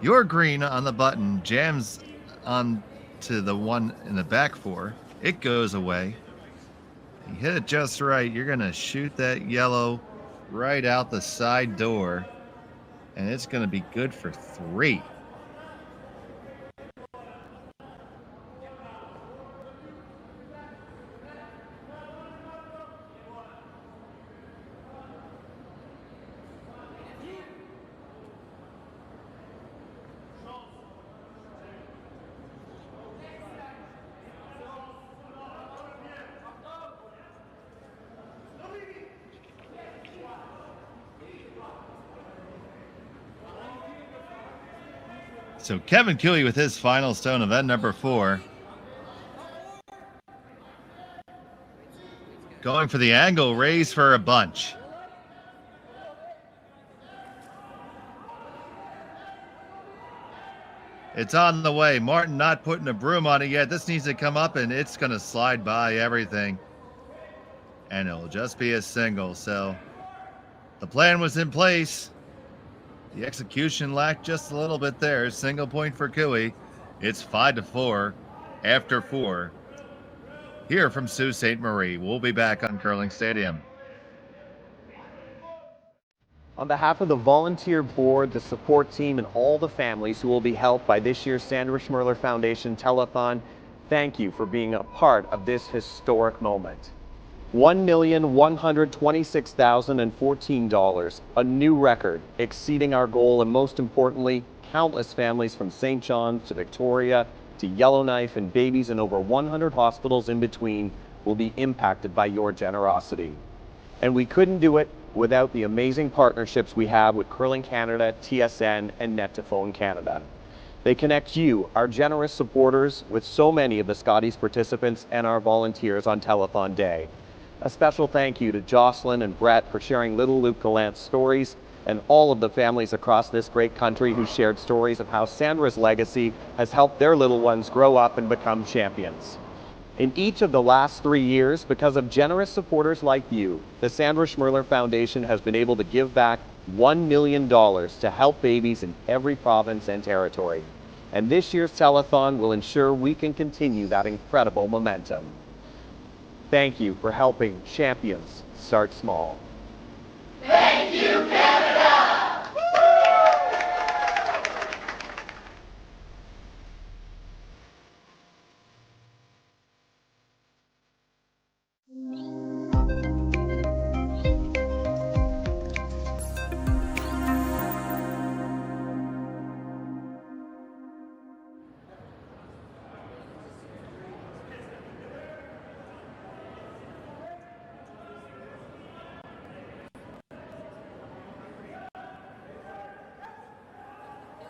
Your green on the button jams on to the one in the back four. It goes away. You hit it just right. You're going to shoot that yellow right out the side door, and it's going to be good for 3. So Kevin Kuey with his final stone, event number 4. Going for the angle, raise for a bunch. It's on the way. Martin not putting a broom on it yet. This needs to come up, and it's going to slide by everything. And it'll just be a single. So the plan was in place. The execution lacked just a little bit there. Single point for Kuey. It's 5-4 after 4. Here from Sault Ste. Marie. We'll be back on Curling Stadium. On behalf of the volunteer board, the support team, and all the families who will be helped by this year's Sandra Schmerler Foundation Telethon, thank you for being a part of this historic moment. $1,126,014, a new record, exceeding our goal, and most importantly, countless families from St. John's to Victoria to Yellowknife and babies in over 100 hospitals in between will be impacted by your generosity. And we couldn't do it without the amazing partnerships we have with Curling Canada, TSN, and Net2Phone Canada. They connect you, our generous supporters, with so many of the Scotties participants and our volunteers on Telethon Day. A special thank you to Jocelyn and Brett for sharing little Luke Gallant's stories, and all of the families across this great country who shared stories of how Sandra's legacy has helped their little ones grow up and become champions. In each of the last 3 years, because of generous supporters like you, the Sandra Schmerler Foundation has been able to give back $1 million to help babies in every province and territory. And this year's telethon will ensure we can continue that incredible momentum. Thank you for helping champions start small. Thank you, Canada!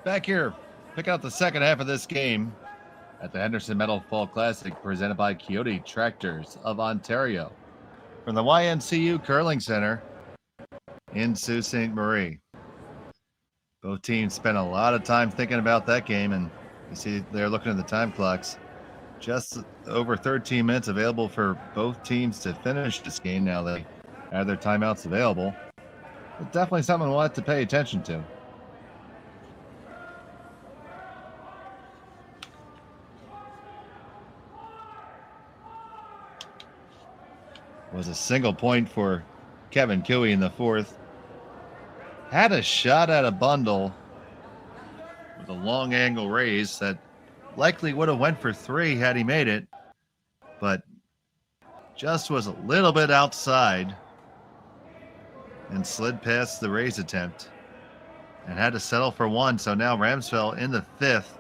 Back here, pick out the second half of this game at the Henderson Metal Fall Classic presented by Kioti Tractors of Ontario from the YNCU Curling Center in Sault Ste. Marie. Both teams spent a lot of time thinking about that game, and you see they're looking at the time clocks. Just over 13 minutes available for both teams to finish this game. Now they have their timeouts available. It's definitely something we'll have to pay attention to. Was a single point for Kevin Kuey in the fourth. Had a shot at a bundle with a long angle raise that likely would have went for 3 had he made it, but just was a little bit outside and slid past the raise attempt and had to settle for 1. So now Ramsfell in the 5th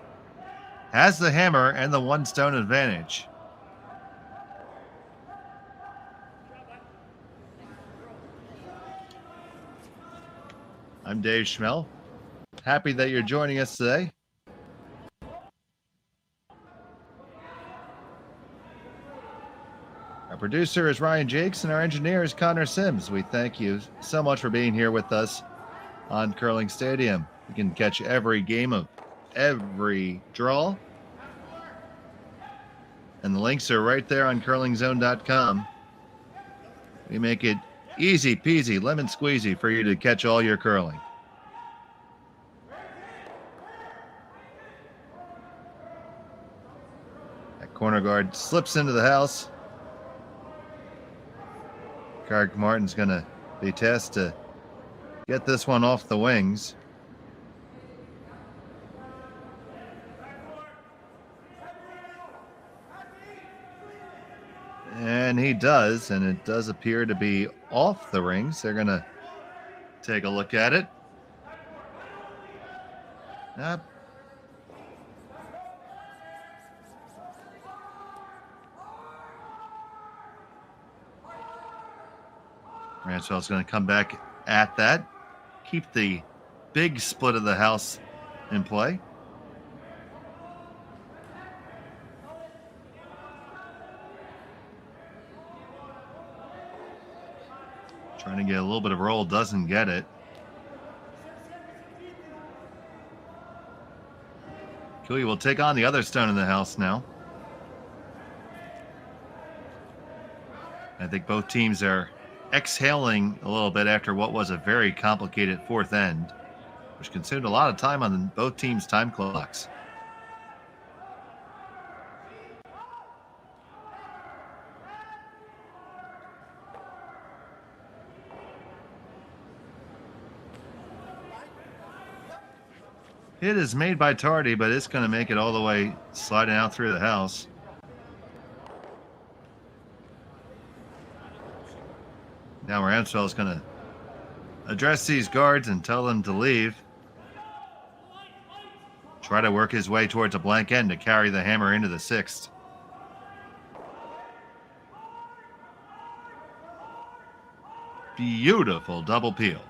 has the hammer and the 1 stone advantage. I'm Dave Schmel. Happy that you're joining us today. Our producer is Ryan Jakes and our engineer is Connor Sims. We thank you so much for being here with us on Curling Stadium. You can catch every game of every draw. And the links are right there on curlingzone.com. We make it easy peasy, lemon squeezy for you to catch all your curling. That corner guard slips into the house. Craig Martin's going to be tasked to get this one off the wings. And he does, and it does appear to be off the rings. They're going to take a look at it. Yep. Ramsfell's going to come back at that. Keep the big split of the house in play. Trying to get a little bit of roll, doesn't get it. Kuey will take on the other stone in the house now. I think both teams are exhaling a little bit after what was a very complicated fourth end, which consumed a lot of time on both teams' time clocks. Hit is made by Tardy, but it's going to make it all the way sliding out through the house. Now Ramsfell is going to address these guards and tell them to leave. Try to work his way towards a blank end to carry the hammer into the 6th. Beautiful double peel.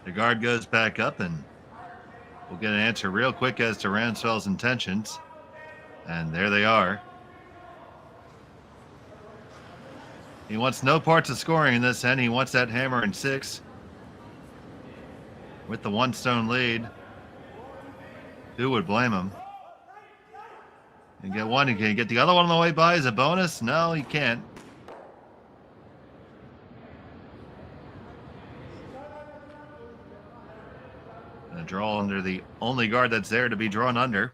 The guard goes back up, and we'll get an answer real quick as to Ramsfell's intentions. And there they are. He wants no parts of scoring in this end. He wants that hammer in 6. With the 1-stone lead. Who would blame him? And get one. Can he get the other one on the way by as a bonus? No, he can't. Gonna draw under the only guard that's there to be drawn under.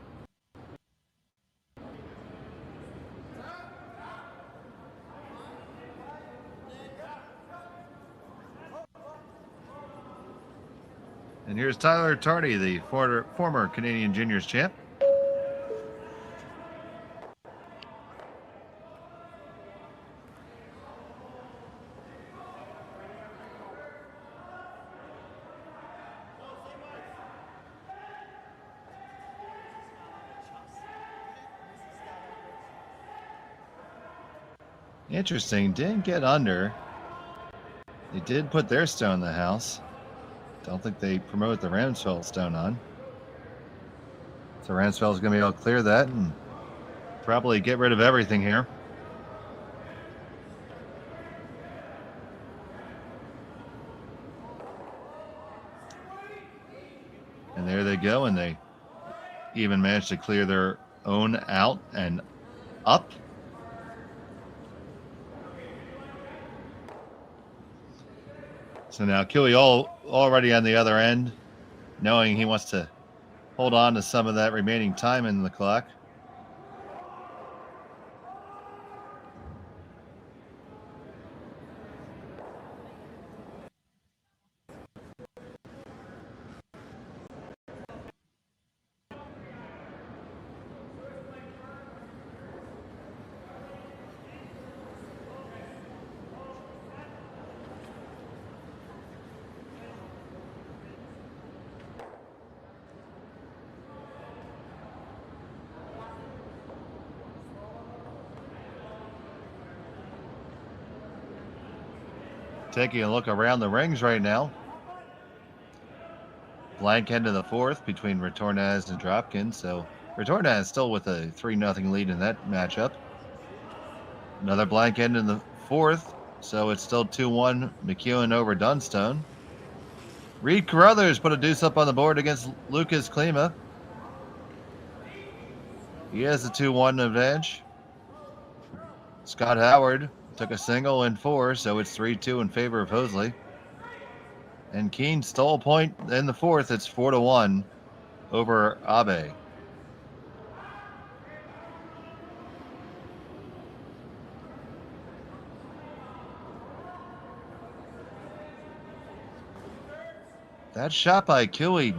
And here's Tyler Tardy, the former Canadian Juniors champ. Interesting, didn't get under. They did put their stone in the house. Don't think they promote the Ramsfell stone on. So Ramsfell's going to be able to clear that and probably get rid of everything here. And there they go, and they even managed to clear their own out and up. So now Kuey already on the other end, knowing he wants to hold on to some of that remaining time in the clock. Taking a look around the rings right now. Blank end of the 4th between Retornaz and Dropkin. So Retornaz still with a 3-0 lead in that matchup. Another blank end in the 4th. So it's still 2-1 McEwen over Dunstone. Reed Carruthers put a deuce up on the board against Lucas Klima. He has a 2-1 advantage. Scott Howard took a single in 4, so it's 3-2 in favor of Hosley. And Keene stole a point in the 4th. It's 4-1 over Abe. That shot by Kuey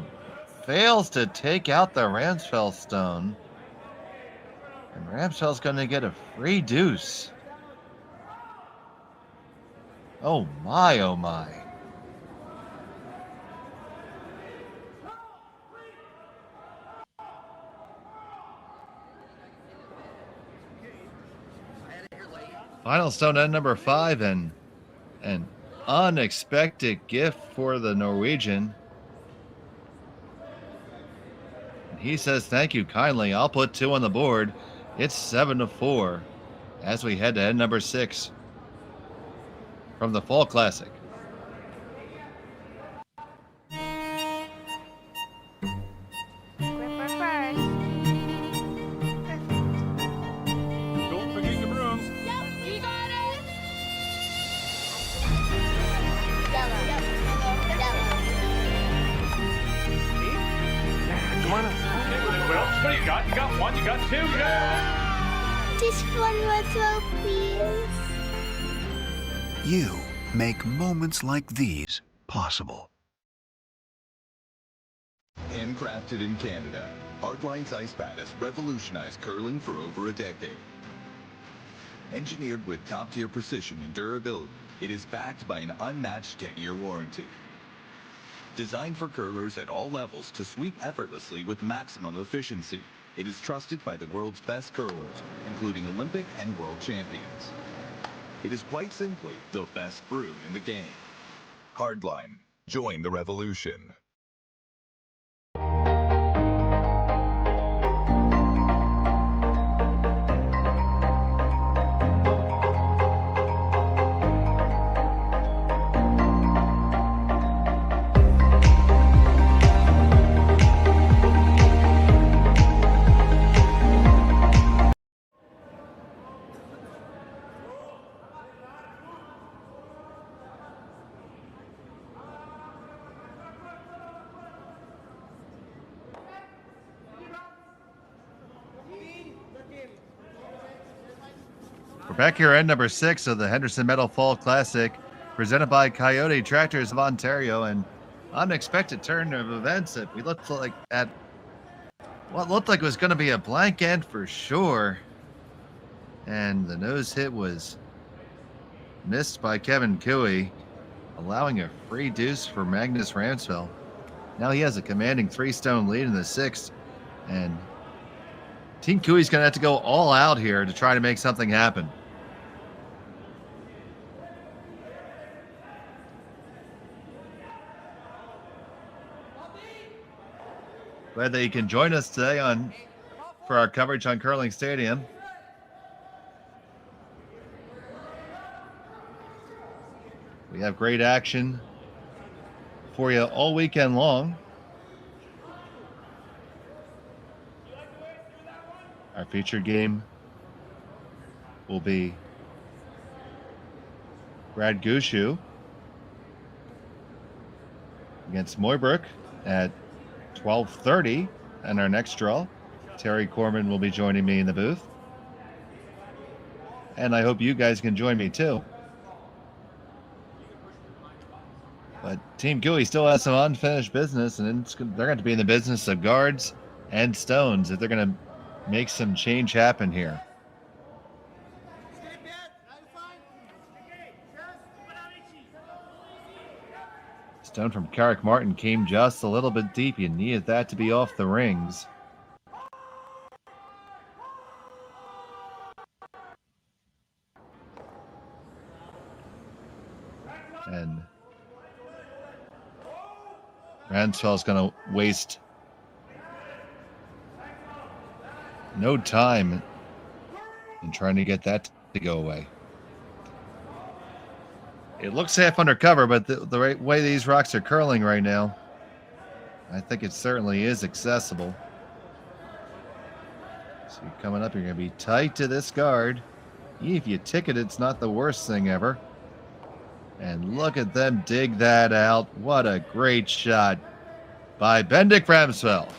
fails to take out the Ramsfell stone. And Ramsfell's going to get a free deuce. Oh my, oh my. Final stone at number 5, and an unexpected gift for the Norwegian. And he says, thank you kindly. I'll put 2 on the board. It's 7-4 as we head to end number 6. From the Fall Classic. Don't forget your brooms. You got it. Come on up. Okay, well, what do you got? You got 1, you got 2, you got... Just one little, please. You make moments like these possible. Handcrafted in Canada, Hardline's ice bat has revolutionized curling for over a decade. Engineered with top-tier precision and durability, it is backed by an unmatched 10-year warranty. Designed for curlers at all levels to sweep effortlessly with maximum efficiency, it is trusted by the world's best curlers, including Olympic and world champions. It is quite simply the best brew in the game. Hardline. Join the revolution. We're back here at number 6 of the Henderson Metal Fall Classic, presented by Kioti Tractors of Ontario, and unexpected turn of events that we looked like at what looked like was going to be a blank end for sure. And the nose hit was missed by Kevin Kuey, allowing a free deuce for Magnus Ramsfjell. Now he has a commanding 3-stone lead in the 6th, and Team Kuey's going to have to go all out here to try to make something happen. Glad that you can join us today for our coverage on Curling Stadium. We have great action for you all weekend long. Our featured game will be Brad Gushu against Moybrook at 12:30, and our next draw, Terry Corman will be joining me in the booth. And I hope you guys can join me too. But Team Kuey still has some unfinished business, and they're going to be in the business of guards and stones if they're going to make some change happen here. Stone from Carrick Martin came just a little bit deep. You needed that to be off the rings. And Ramsfell's going to waste no time in trying to get that to go away. It looks half undercover, but the right way these rocks are curling right now, I think it certainly is accessible. So you're coming up, you're going to be tight to this guard. If you ticket, it's not the worst thing ever. And look at them dig that out. What a great shot by Bendik Ramsfell.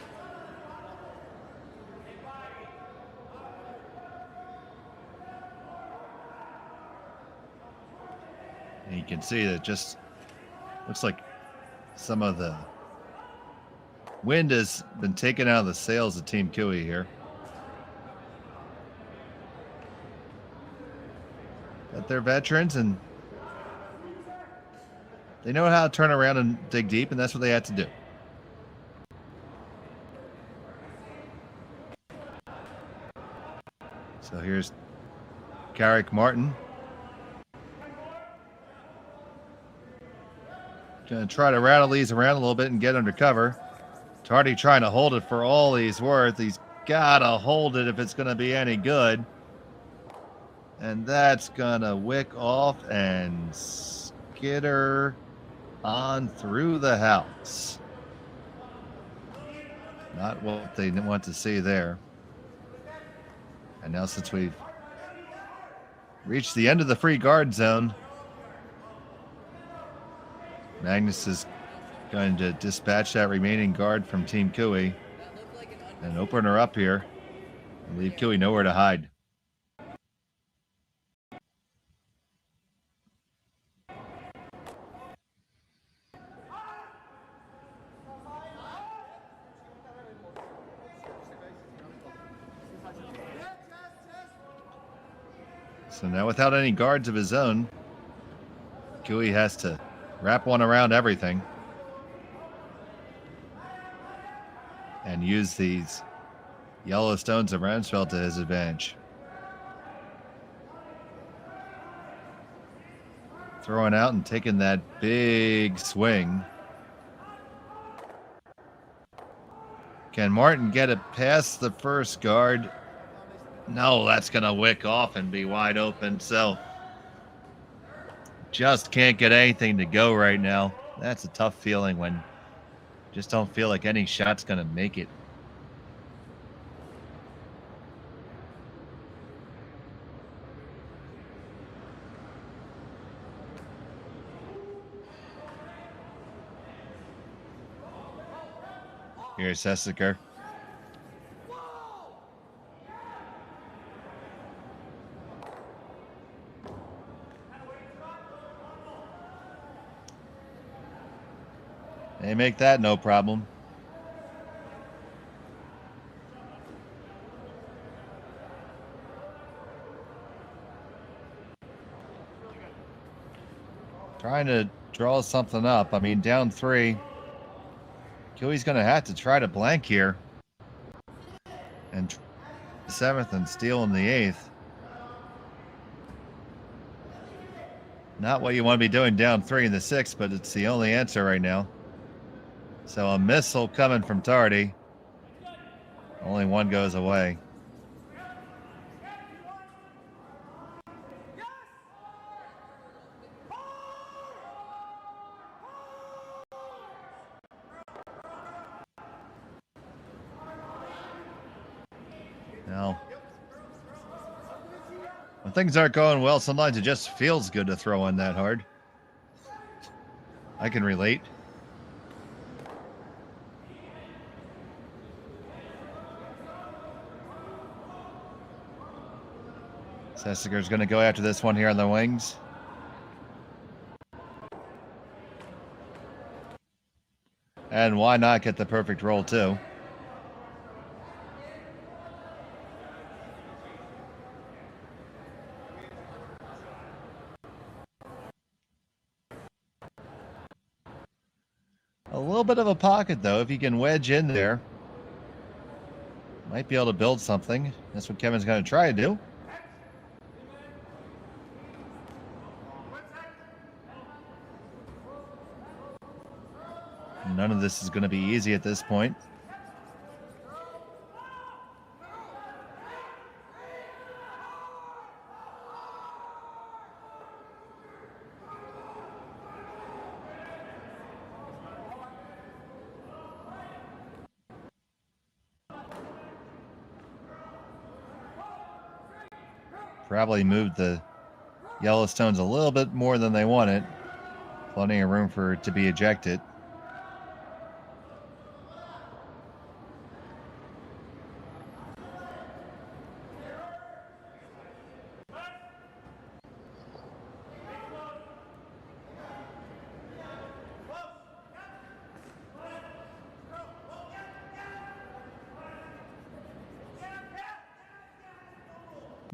And you can see that it just looks like some of the wind has been taken out of the sails of Team Kuey here. But they're veterans and they know how to turn around and dig deep, and that's what they had to do. So here's Carrick Martin. Going to try to rattle these around a little bit and get under cover. Tardy trying to hold it for all he's worth. He's got to hold it if it's going to be any good. And that's going to wick off and skitter on through the house. Not what they want to see there. And now since we've reached the end of the free guard zone, Magnus is going to dispatch that remaining guard from Team Kuey and open her up here and leave Kuey nowhere to hide. So now without any guards of his own, Kuey has to wrap one around everything and use these yellow stones of Ramsfell to his advantage. Throwing out and taking that big swing. Can Martin get it past the first guard? No, that's going to wick off and be wide open. So just can't get anything to go right now. That's a tough feeling when just don't feel like any shot's going to make it. Here's Sessiker. They make that no problem. Trying to draw something up. I mean, down 3. Kuey's going to have to try to blank here. And the 7th and steal in the 8th. Not what you want to be doing down 3 in the 6th, but it's the only answer right now. So a missile coming from Tardy. Only one goes away. Now, when things aren't going well, sometimes it just feels good to throw in that hard. I can relate. Sessiker's going to go after this one here on the wings. And why not get the perfect roll, too? A little bit of a pocket, though, if you can wedge in there. Might be able to build something. That's what Kevin's going to try to do. None of this is going to be easy at this point. Probably moved the Yellowstones a little bit more than they wanted. Plenty of room for it to be ejected.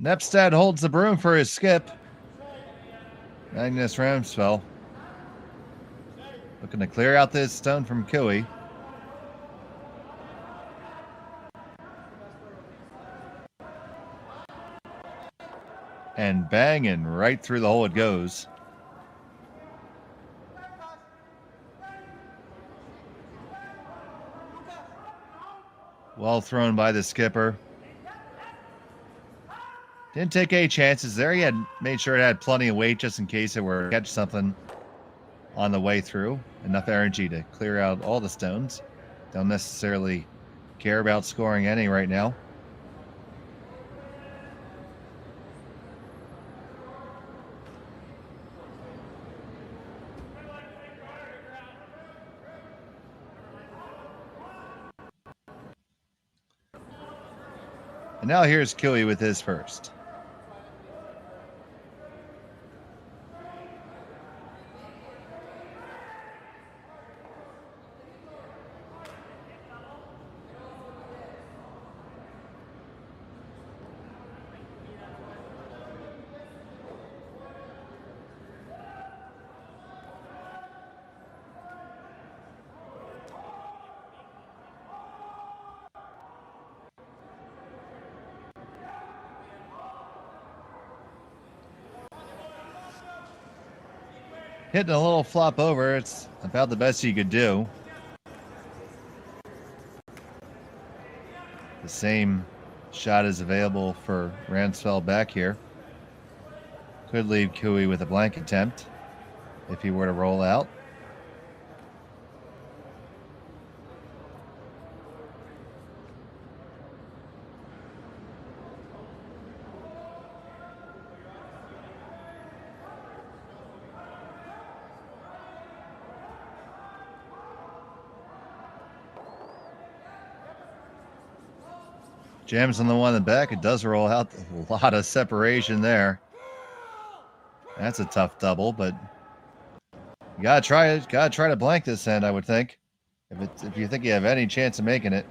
Nepstad holds the broom for his skip. Magnus Ramsfjell looking to clear out this stone from Kuey. And banging right through the hole it goes. Well thrown by the skipper. Didn't take any chances there. He had made sure it had plenty of weight just in case it were to catch something on the way through. Enough energy to clear out all the stones. Don't necessarily care about scoring any right now. And now here's Kuey with his first. Hitting a little flop over, it's about the best you could do. same shot is available for Ramsfell back here. Could leave Kuey with a blank attempt if he were to roll out. Jams on the one in the back. It does roll out. A lot of separation there. That's a tough double, but you gotta try it. Gotta try to blank this end, I would think. If you think you have any chance of making it.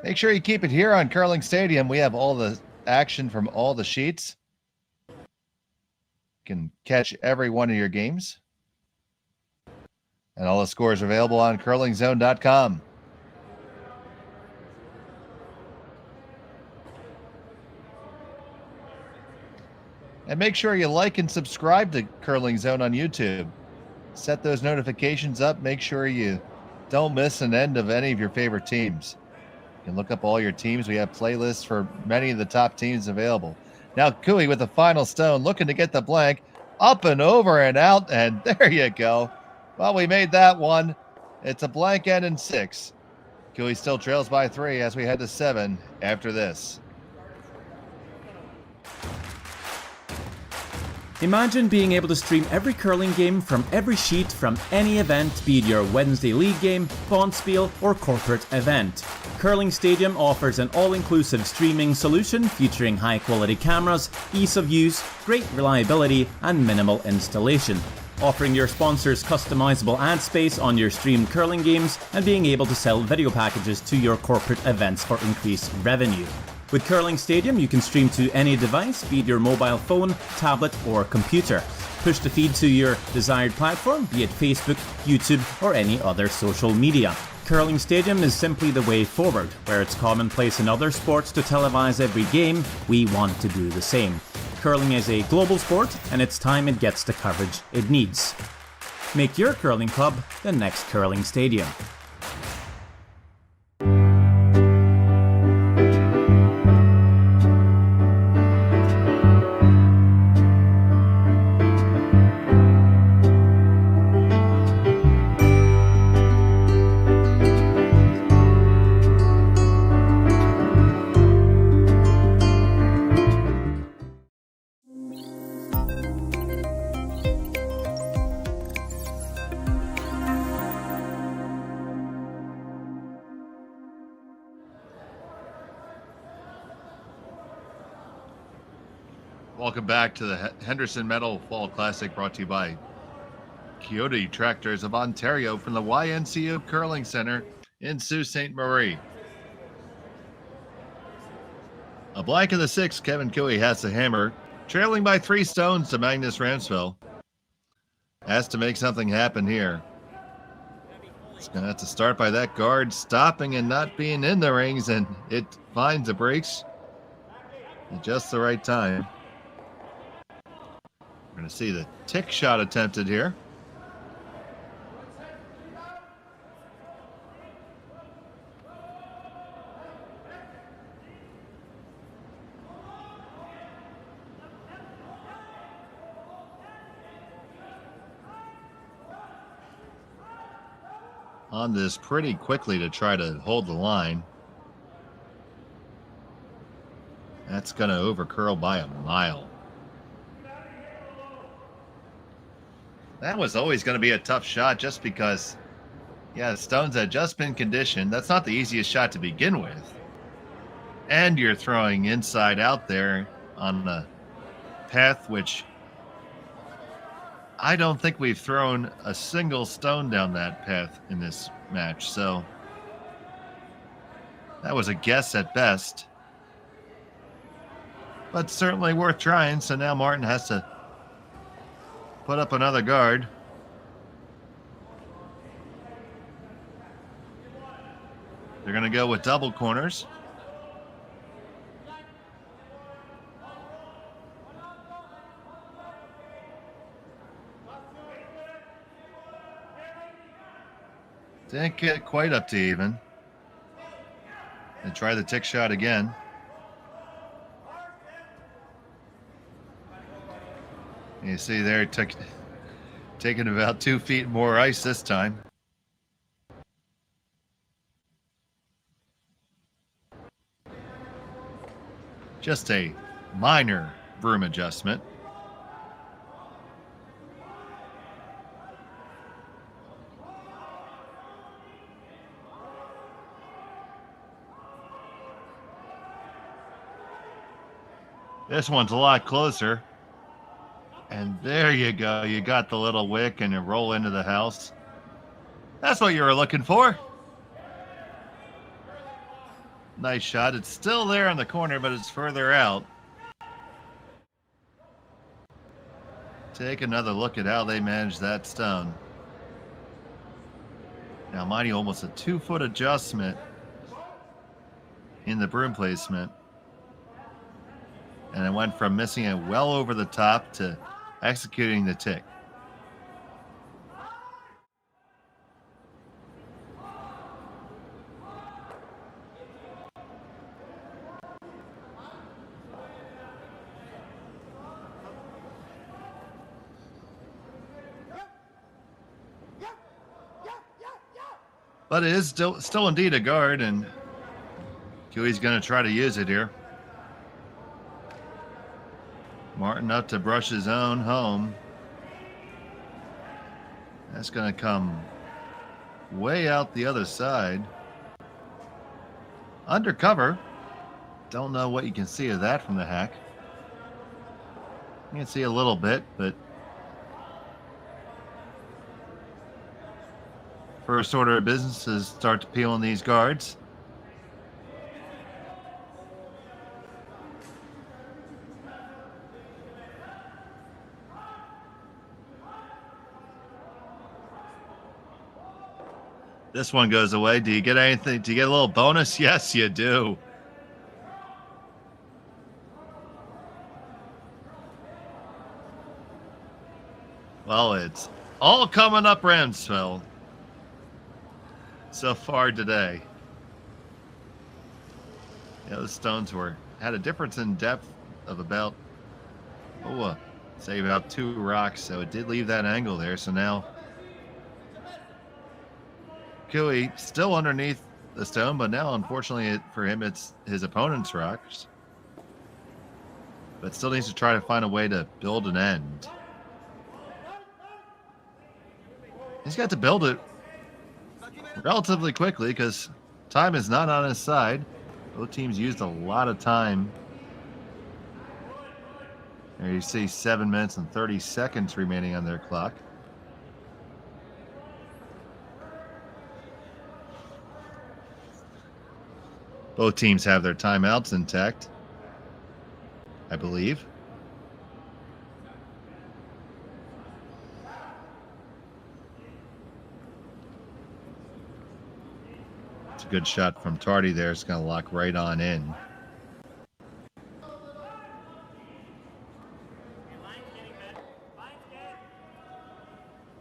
Make sure you keep it here on Curling Stadium. We have all the action from all the sheets. You can catch every one of your games. And all the scores are available on curlingzone.com. And make sure you like and subscribe to Curling Zone on YouTube. Set those notifications up. Make sure you don't miss an end of any of your favorite teams. You can look up all your teams. We have playlists for many of the top teams available. Now Kuey with the final stone, looking to get the blank. Up and over and out, and there you go. Well, we made that one. It's a blank end in 6. Kuey still trails by 3 as we head to 7 after this. Imagine being able to stream every curling game from every sheet from any event, be it your Wednesday league game, bonspiel, or corporate event. Curling Stadium offers an all-inclusive streaming solution featuring high-quality cameras, ease of use, great reliability, and minimal installation. Offering your sponsors customizable ad space on your streamed curling games and being able to sell video packages to your corporate events for increased revenue. With Curling Stadium, you can stream to any device, be it your mobile phone, tablet, or computer. Push the feed to your desired platform, be it Facebook, YouTube, or any other social media. Curling Stadium is simply the way forward. Where it's commonplace in other sports to televise every game, we want to do the same. Curling is a global sport, and it's time it gets the coverage it needs. Make your curling club the next Curling Stadium. Welcome back to the Henderson Medal Fall Classic, brought to you by Kioti Tractors of Ontario from the YNCU Curling Center in Sault Ste. Marie. A blank in the 6, Kevin Kuey has the hammer, trailing by 3 stones to Magnus Ramsfjell. Has to make something happen here. It's going to have to start by that guard stopping and not being in the rings, and it finds the breaks at just the right time. We're going to see the tick shot attempted here. On this pretty quickly to try to hold the line. That's going to overcurl by a mile. That was always going to be a tough shot just because, yeah, the stones had just been conditioned. That's not the easiest shot to begin with. And you're throwing inside out there on the path, which I don't think we've thrown a single stone down that path in this match. So that was a guess at best. But certainly worth trying. So now Martin has to put up another guard. They're going to go with double corners. Didn't get quite up to even. And try the tick shot again. You see there, taking about 2 feet more ice this time. Just a minor broom adjustment. This one's a lot closer. And there you go. You got the little wick and you roll into the house. That's what you were looking for. Nice shot. It's still there in the corner, but it's further out. Take another look at how they managed that stone. Now, mind you, almost a 2-foot adjustment in the broom placement. And it went from missing it well over the top to executing the tick. But it is still indeed a guard, and Kuey's going to try to use it here. Martin up to brush his own home. That's going to come way out the other side. Undercover. Don't know what you can see of that from the hack. You can see a little bit, but first order of business is start to peel in these guards. This one goes away. Do you get anything? Do you get a little bonus? Yes, you do. Well, it's all coming up Ramsfell so far today. Yeah, the stones had a difference in depth of about, say about 2 rocks. So it did leave that angle there. So now Kuey still underneath the stone, but now unfortunately for him, it's his opponent's rocks. But still needs to try to find a way to build an end. He's got to build it relatively quickly because time is not on his side. Both teams used a lot of time. There you see 7 minutes and 30 seconds remaining on their clock. Both teams have their timeouts intact, I believe. It's a good shot from Tardy there. It's going to lock right on in.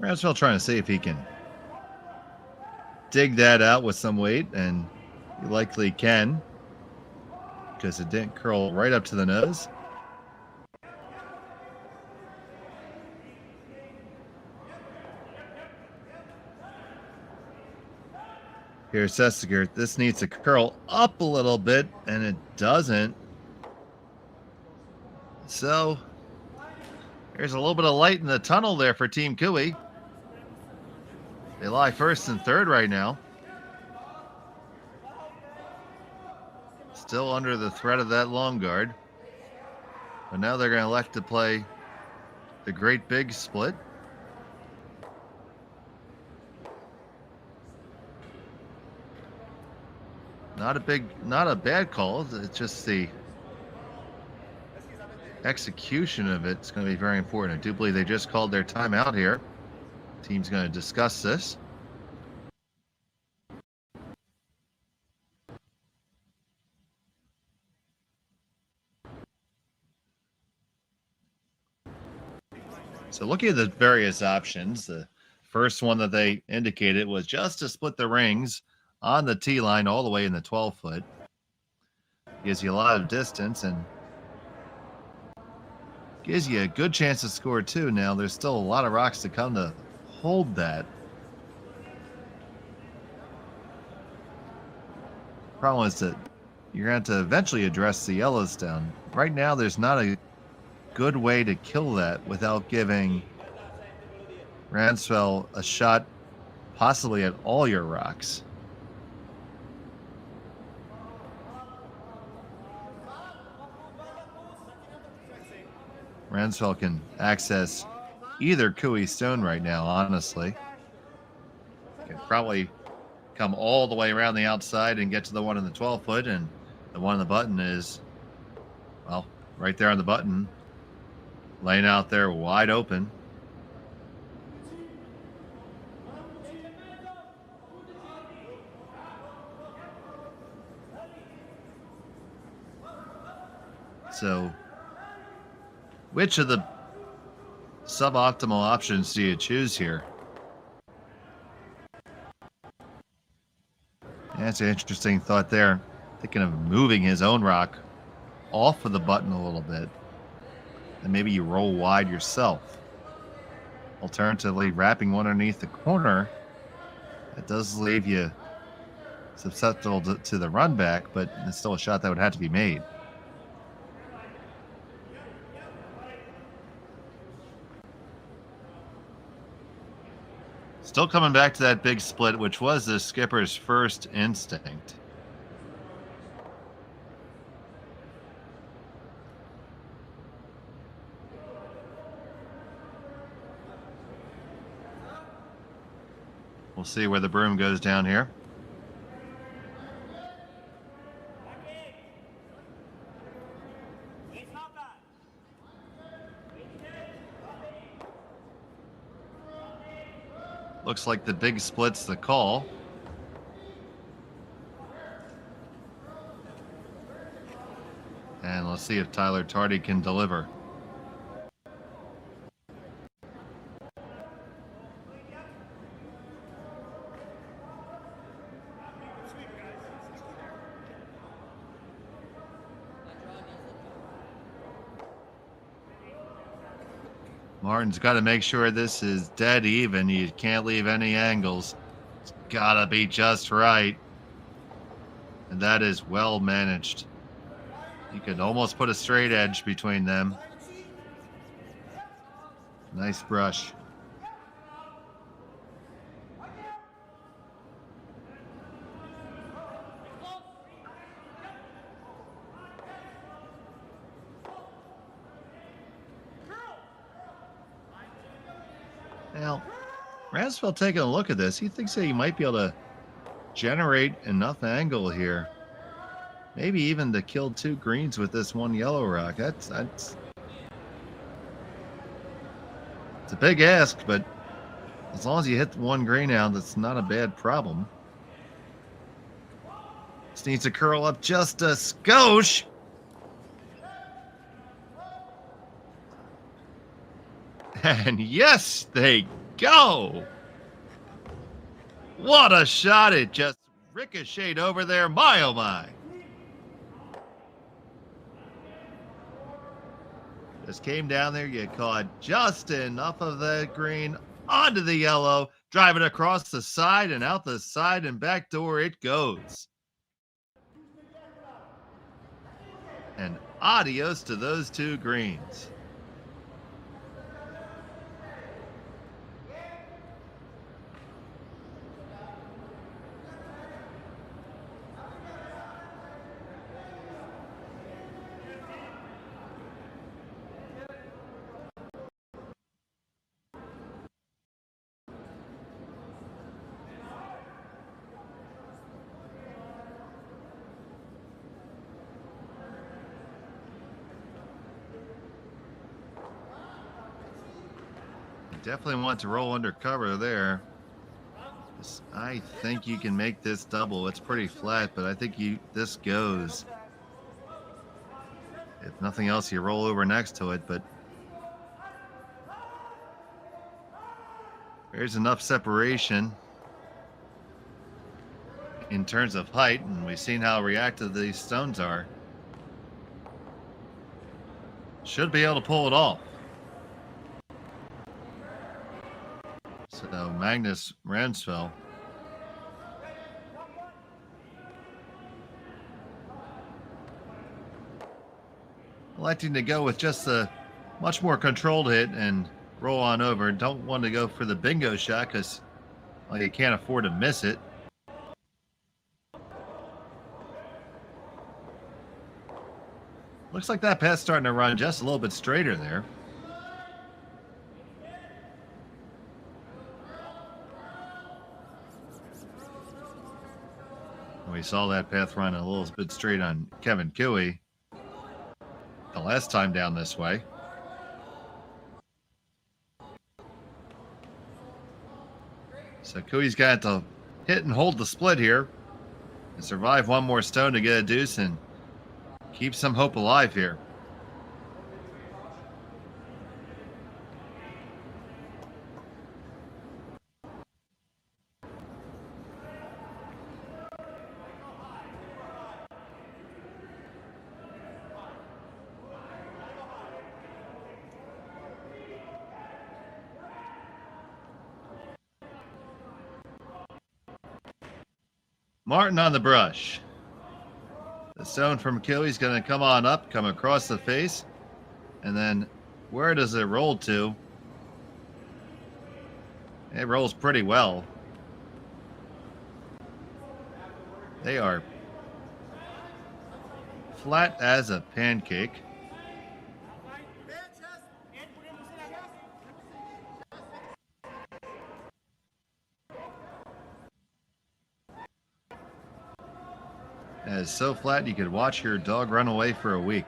Ramsfell trying to see if he can dig that out with some weight, and he likely can, because it didn't curl right up to the nose. Here's Sestiger. This needs to curl up a little bit, and it doesn't. So there's a little bit of light in the tunnel there for Team Kuey. They lie first and third right now. Still under the threat of that long guard. But now they're going to elect to play the great big split. Not a bad call. It's just the execution of it's going to be very important. I do believe they just called their timeout here. Team's going to discuss this. So looking at the various options, the First one that they indicated was just to split the rings on the tee line all the way in the 12-foot. Gives you a lot of distance and gives you a good chance to score too. Now, there's still a lot of rocks to come to hold that. Problem is that you're going to have to eventually address the Yellowstone. Right now, there's not a good way to kill that without giving Ramsfell a shot possibly at all your rocks. Ramsfell can access either Kuey stone right now, honestly. Can probably come all the way around the outside and get to the one in the 12-foot, and the one on the button is, well, right there on the button, laying out there wide open. So, which of the suboptimal options do you choose here? That's an interesting thought there. Thinking of moving his own rock off of the button a little bit. And maybe you roll wide yourself. Alternatively, wrapping one underneath the corner. That does leave you susceptible to the run back, but it's still a shot that would have to be made. Still coming back to that big split, which was the skipper's first instinct. We'll see where the broom goes down here. Looks like the big split's the call. And let's see if Tyler Tardy can deliver. Martin's got to make sure this is dead even. You can't leave any angles. It's got to be just right. And that is well managed. You could almost put a straight edge between them. Nice brush. Now, Ramsfell taking a look at this, he thinks that he might be able to generate enough angle here. Maybe even to kill two greens with this one yellow rock. It's a big ask, but as long as you hit one green out, that's not a bad problem. Just needs to curl up just a skosh. And yes, they go. What a shot. It just ricocheted over there. My, oh my. Just came down there. You caught just enough of the green onto the yellow. Drive it across the side and out the side and back door it goes. And adios to those two greens. Definitely want to roll under cover there. I think you can make this double. It's pretty flat, but I think this goes. If nothing else, you roll over next to it, but There's enough separation in terms of height, and we've seen how reactive these stones are. Should be able to pull it off. So Magnus Ramsfjell electing to go with just a much more controlled hit and roll on over. Don't want to go for the bingo shot because, well, you can't afford to miss it. Looks like that path's starting to run just a little bit straighter there. We saw that path run a little bit straight on Kevin Kuey the last time down this way. So Kuey's got to hit and hold the split here and survive one more stone to get a deuce and keep some hope alive here. Martin on the brush. The stone from Kioti is going to come on up, come across the face, and then where does it roll to? It rolls pretty well. They are flat as a pancake. It's so flat you could watch your dog run away for a week.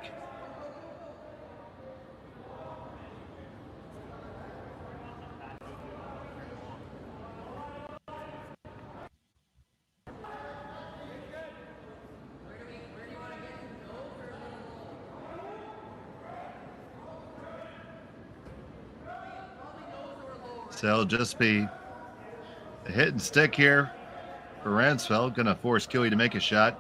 So it'll just be a hit and stick here for Ramsfell. Going to force Kuey to make a shot.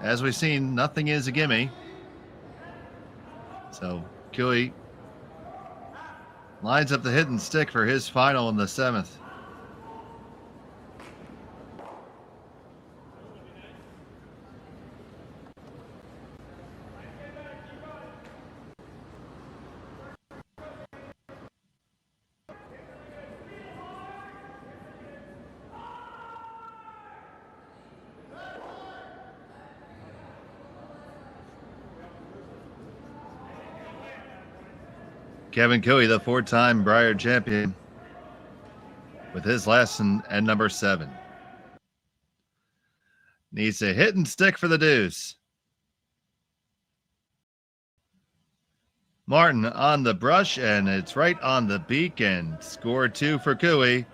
As we've seen, nothing is a gimme. So Kuey lines up the hit and stick for his final in the 7th. Kevin Kuey, the 4-time Brier champion, with his lesson at number 7. Needs a hit and stick for the deuce. Martin on the brush, and it's right on the beak, and score 2 for Kuey.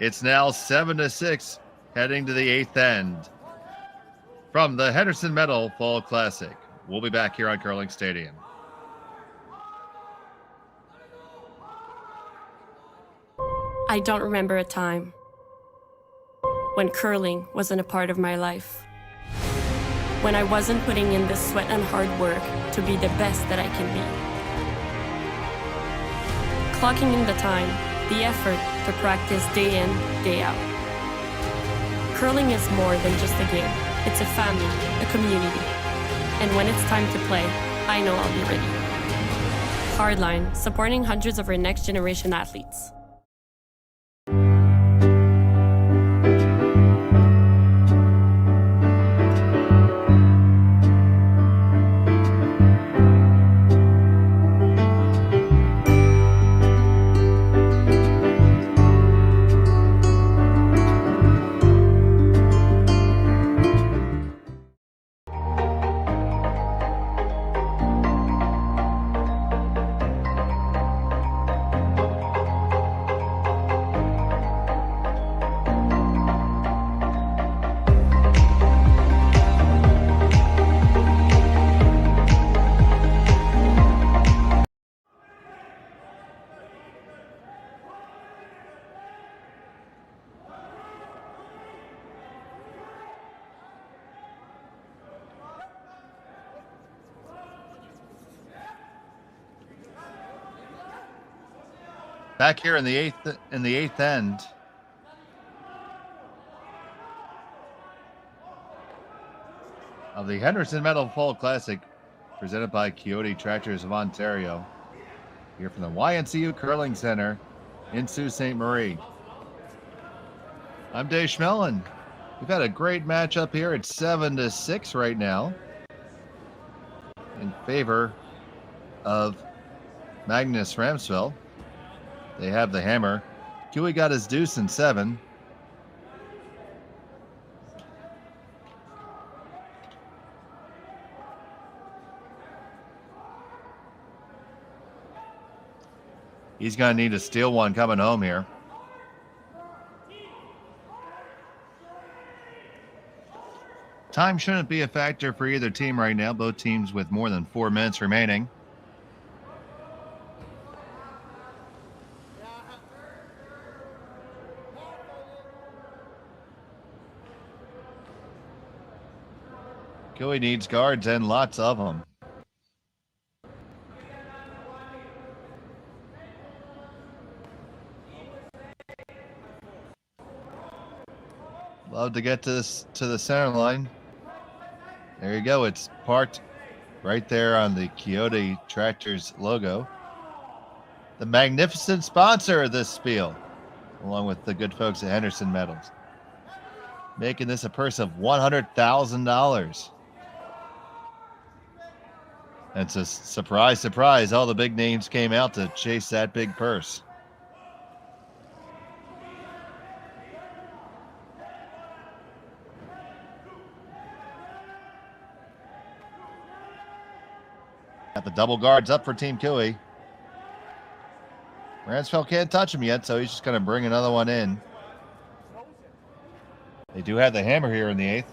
It's now 7-6, heading to the 8th end. From the Henderson Medal Fall Classic. We'll be back here on Curling Stadium. I don't remember a time when curling wasn't a part of my life. When I wasn't putting in the sweat and hard work to be the best that I can be. Clocking in the time, the effort to practice day in, day out. Curling is more than just a game. It's a family, a community. And when it's time to play, I know I'll be ready. Hardline, supporting hundreds of our next generation athletes. Back here in the eighth end. Of the Henderson Metal Fall Classic, presented by Kioti Tractors of Ontario. Here from the YNCU Curling Center in Sault Ste. Marie. I'm Dave Schmel, and we've had a great matchup here. It's 7-6 right now in favor of Magnus Ramsfjell. They have the hammer. Kuey got his deuce in 7. He's going to need to steal one coming home here. Time shouldn't be a factor for either team right now. Both teams with more than 4 minutes remaining. Kuey needs guards and lots of them. Love to get to the center line. There you go. It's parked right there on the Kioti Tractors logo. The magnificent sponsor of this spiel, along with the good folks at Henderson Metals, making this a purse of $100,000. It's a surprise, surprise. All the big names came out to chase that big purse. Got the double guards up for Team Kuey. Ramsfell can't touch him yet, so he's just going to bring another one in. They do have the hammer here in the 8th.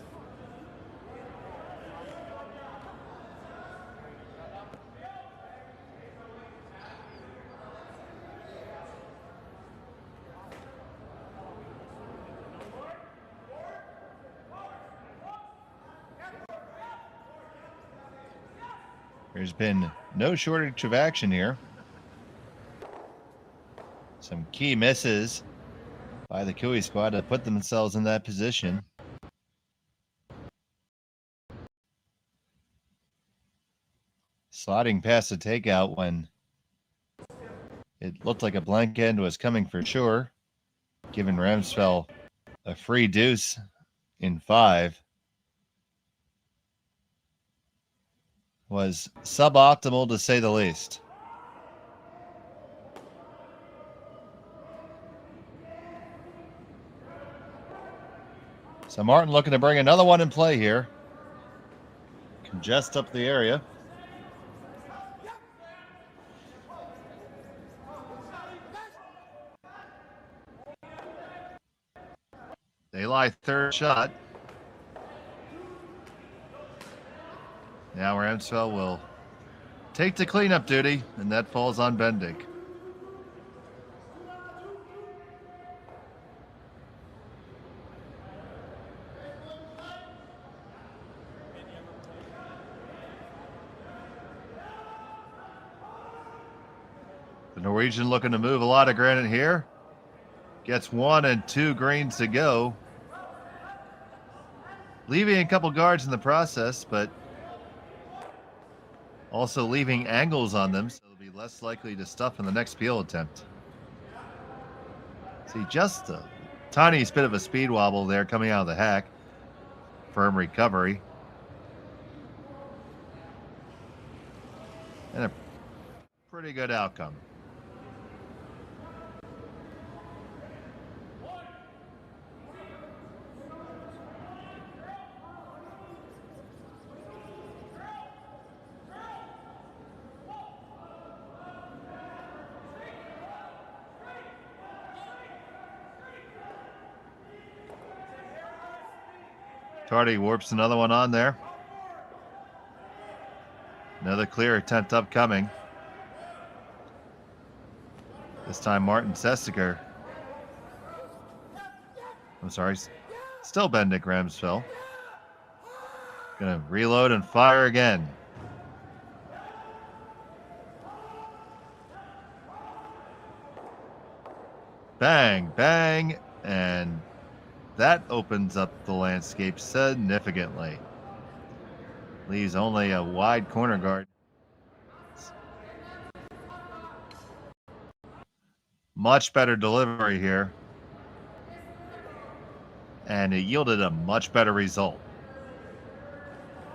There's been no shortage of action here. Some key misses by the Kuey squad to put themselves in that position. Sliding past the takeout when it looked like a blank end was coming for sure, giving Ramsfell a free deuce in 5. Was suboptimal to say the least. So Martin looking to bring another one in play here. Congest up the area. They lie third shot. Now Ramsfell will take the cleanup duty, and that falls on Bendick. The Norwegian looking to move a lot of granite here. Gets 1 and 2 greens to go. Leaving a couple guards in the process, but also leaving angles on them, so they'll be less likely to stuff in the next peel attempt. See, just a tiniest bit of a speed wobble there coming out of the hack. Firm recovery. And a pretty good outcome. Tardy warps another one on there. Another clear attempt upcoming. This time Martin Sestiger. I'm sorry. Still Bendick Ramsfell. Gonna reload and fire again. Bang, bang, and that opens up the landscape significantly. Leaves only a wide corner guard. Much better delivery here. And it yielded a much better result.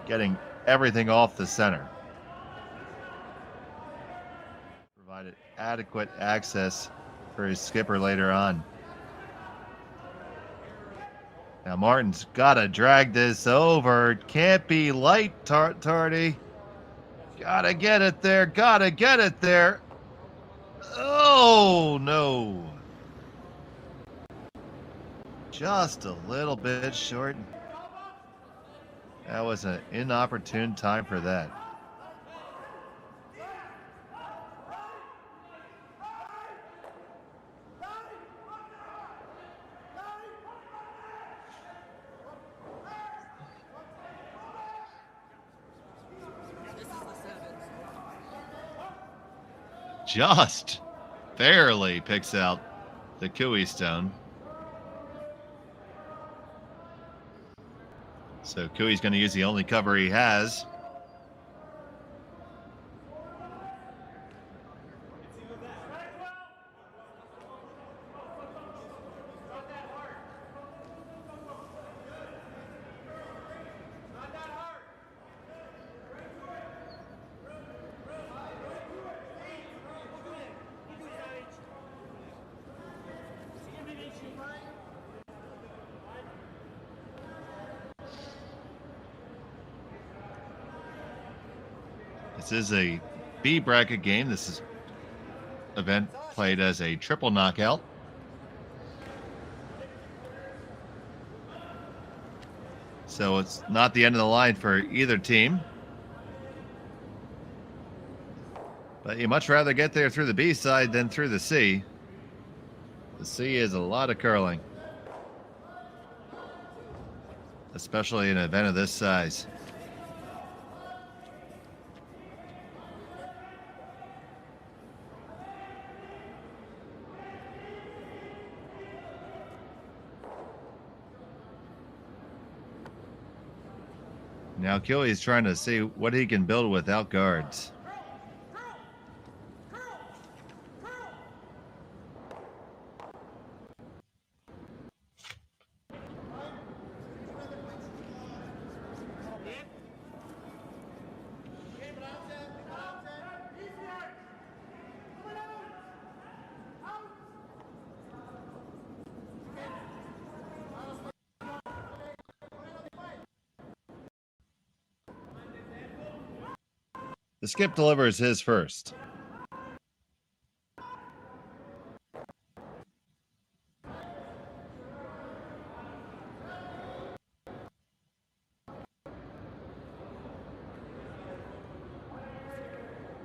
Getting everything off the center. Provided adequate access for his skipper later on. Now Martin's got to drag this over. Can't be light, Tardy. Gotta get it there. Gotta get it there. Oh, no. Just a little bit short. That was an inopportune time for that. Just barely picks out the Kuey stone. So Kuey's going to use the only cover he has. This is a B bracket game. This is event played as a triple knockout. So it's not the end of the line for either team. But you much rather get there through the B side than through the C. The C is a lot of curling. Especially in an event of this size. Now Kioti is trying to see what he can build without guards. The skip delivers his first.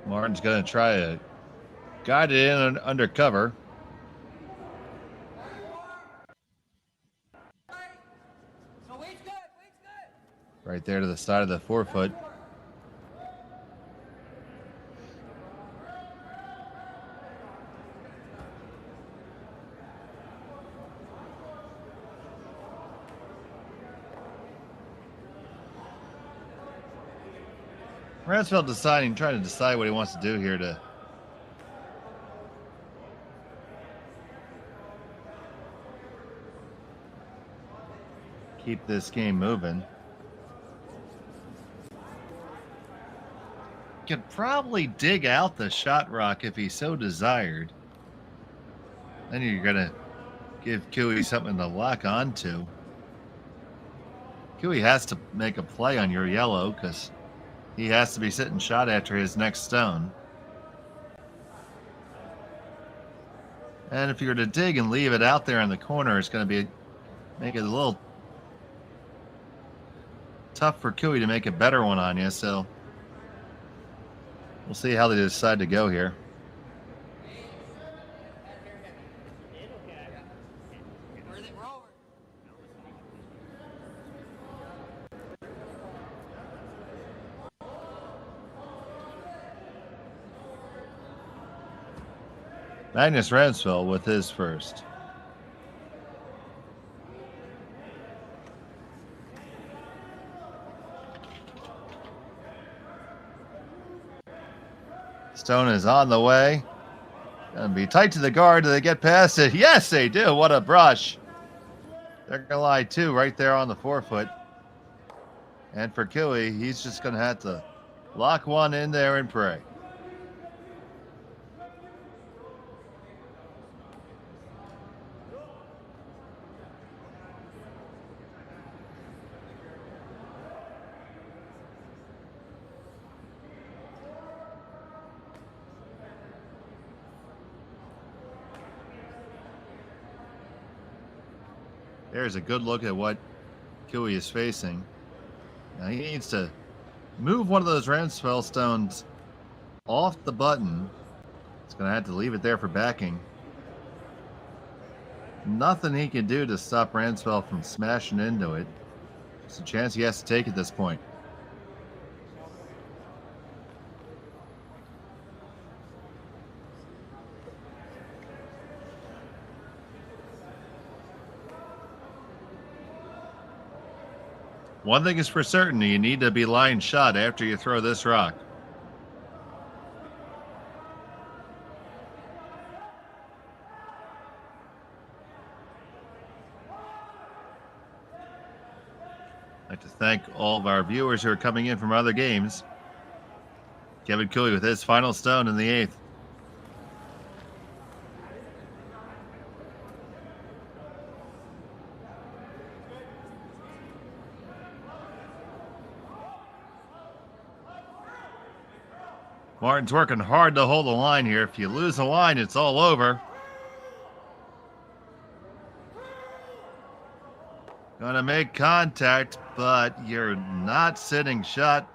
Martin's going to try to guide it in under cover. Right there to the side of the 4-foot. Ramsfell trying to decide what he wants to do here to keep this game moving. Could probably dig out the shot rock if he so desired. Then you're going to give Kuey something to lock onto. Kuey has to make a play on your yellow because he has to be sitting shot after his next stone. And if you were to dig and leave it out there in the corner, it's going to make it a little tough for Kuey to make a better one on you. So we'll see how they decide to go here. Magnus Ramsfjell with his first. Stone is on the way. Gonna be tight to the guard. Do they get past it? Yes, they do. What a brush. They're gonna lie two right there on the forefoot. And for Kuey, he's just gonna have to lock one in there and pray. There's a good look at what Kuey is facing. Now he needs to move one of those Ramsfell stones off the button. He's going to have to leave it there for backing. Nothing he can do to stop Ramsfell from smashing into it. It's a chance he has to take at this point. One thing is for certain, you need to be line shot after you throw this rock. I'd like to thank all of our viewers who are coming in from other games. Kevin Kuey with his final stone in the 8th. Martin's working hard to hold the line here. If you lose the line, it's all over. Gonna make contact, but you're not sitting shut.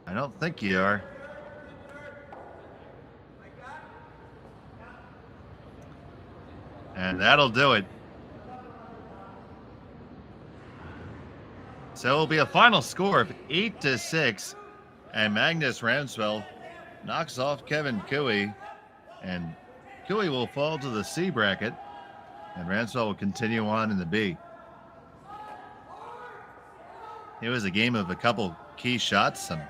I don't think you are. And that'll do it. So it'll be a final score of 8-6. And Magnus Ramsfjell knocks off Kevin Kuey. And Kuey will fall to the C bracket. And Ramsfell will continue on in the B. It was a game of a couple key shots. Some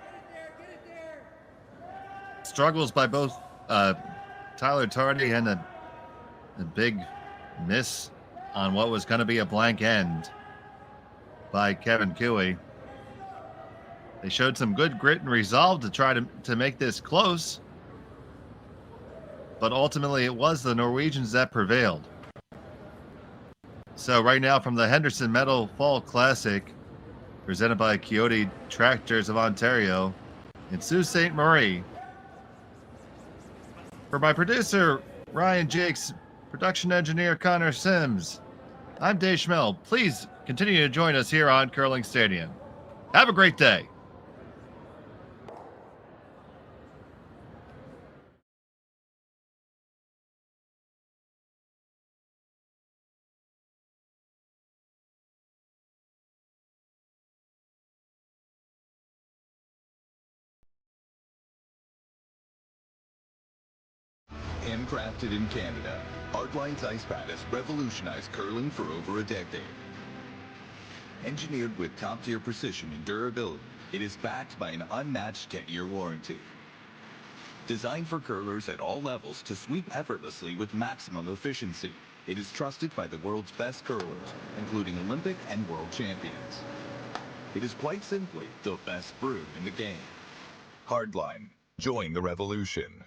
struggles by both Tyler Tardy and a big miss on what was going to be a blank end by Kevin Kuey. They showed some good grit and resolve to try to make this close. But ultimately, it was the Norwegians that prevailed. So right now from the Henderson Meadow Fall Classic, presented by Kioti Tractors of Ontario in Sault Ste.Marie. For my producer, Ryan Jakes, production engineer Connor Sims, I'm Dave Schmel. Please continue to join us here on Curling Stadium. Have a great day. Handcrafted in Canada, Artline's ice pad has revolutionized curling for over a decade. Engineered with top-tier precision and durability, it is backed by an unmatched 10-year warranty. Designed for curlers at all levels to sweep effortlessly with maximum efficiency, it is trusted by the world's best curlers, including Olympic and world champions. It is quite simply the best brew in the game. Hardline. Join the revolution.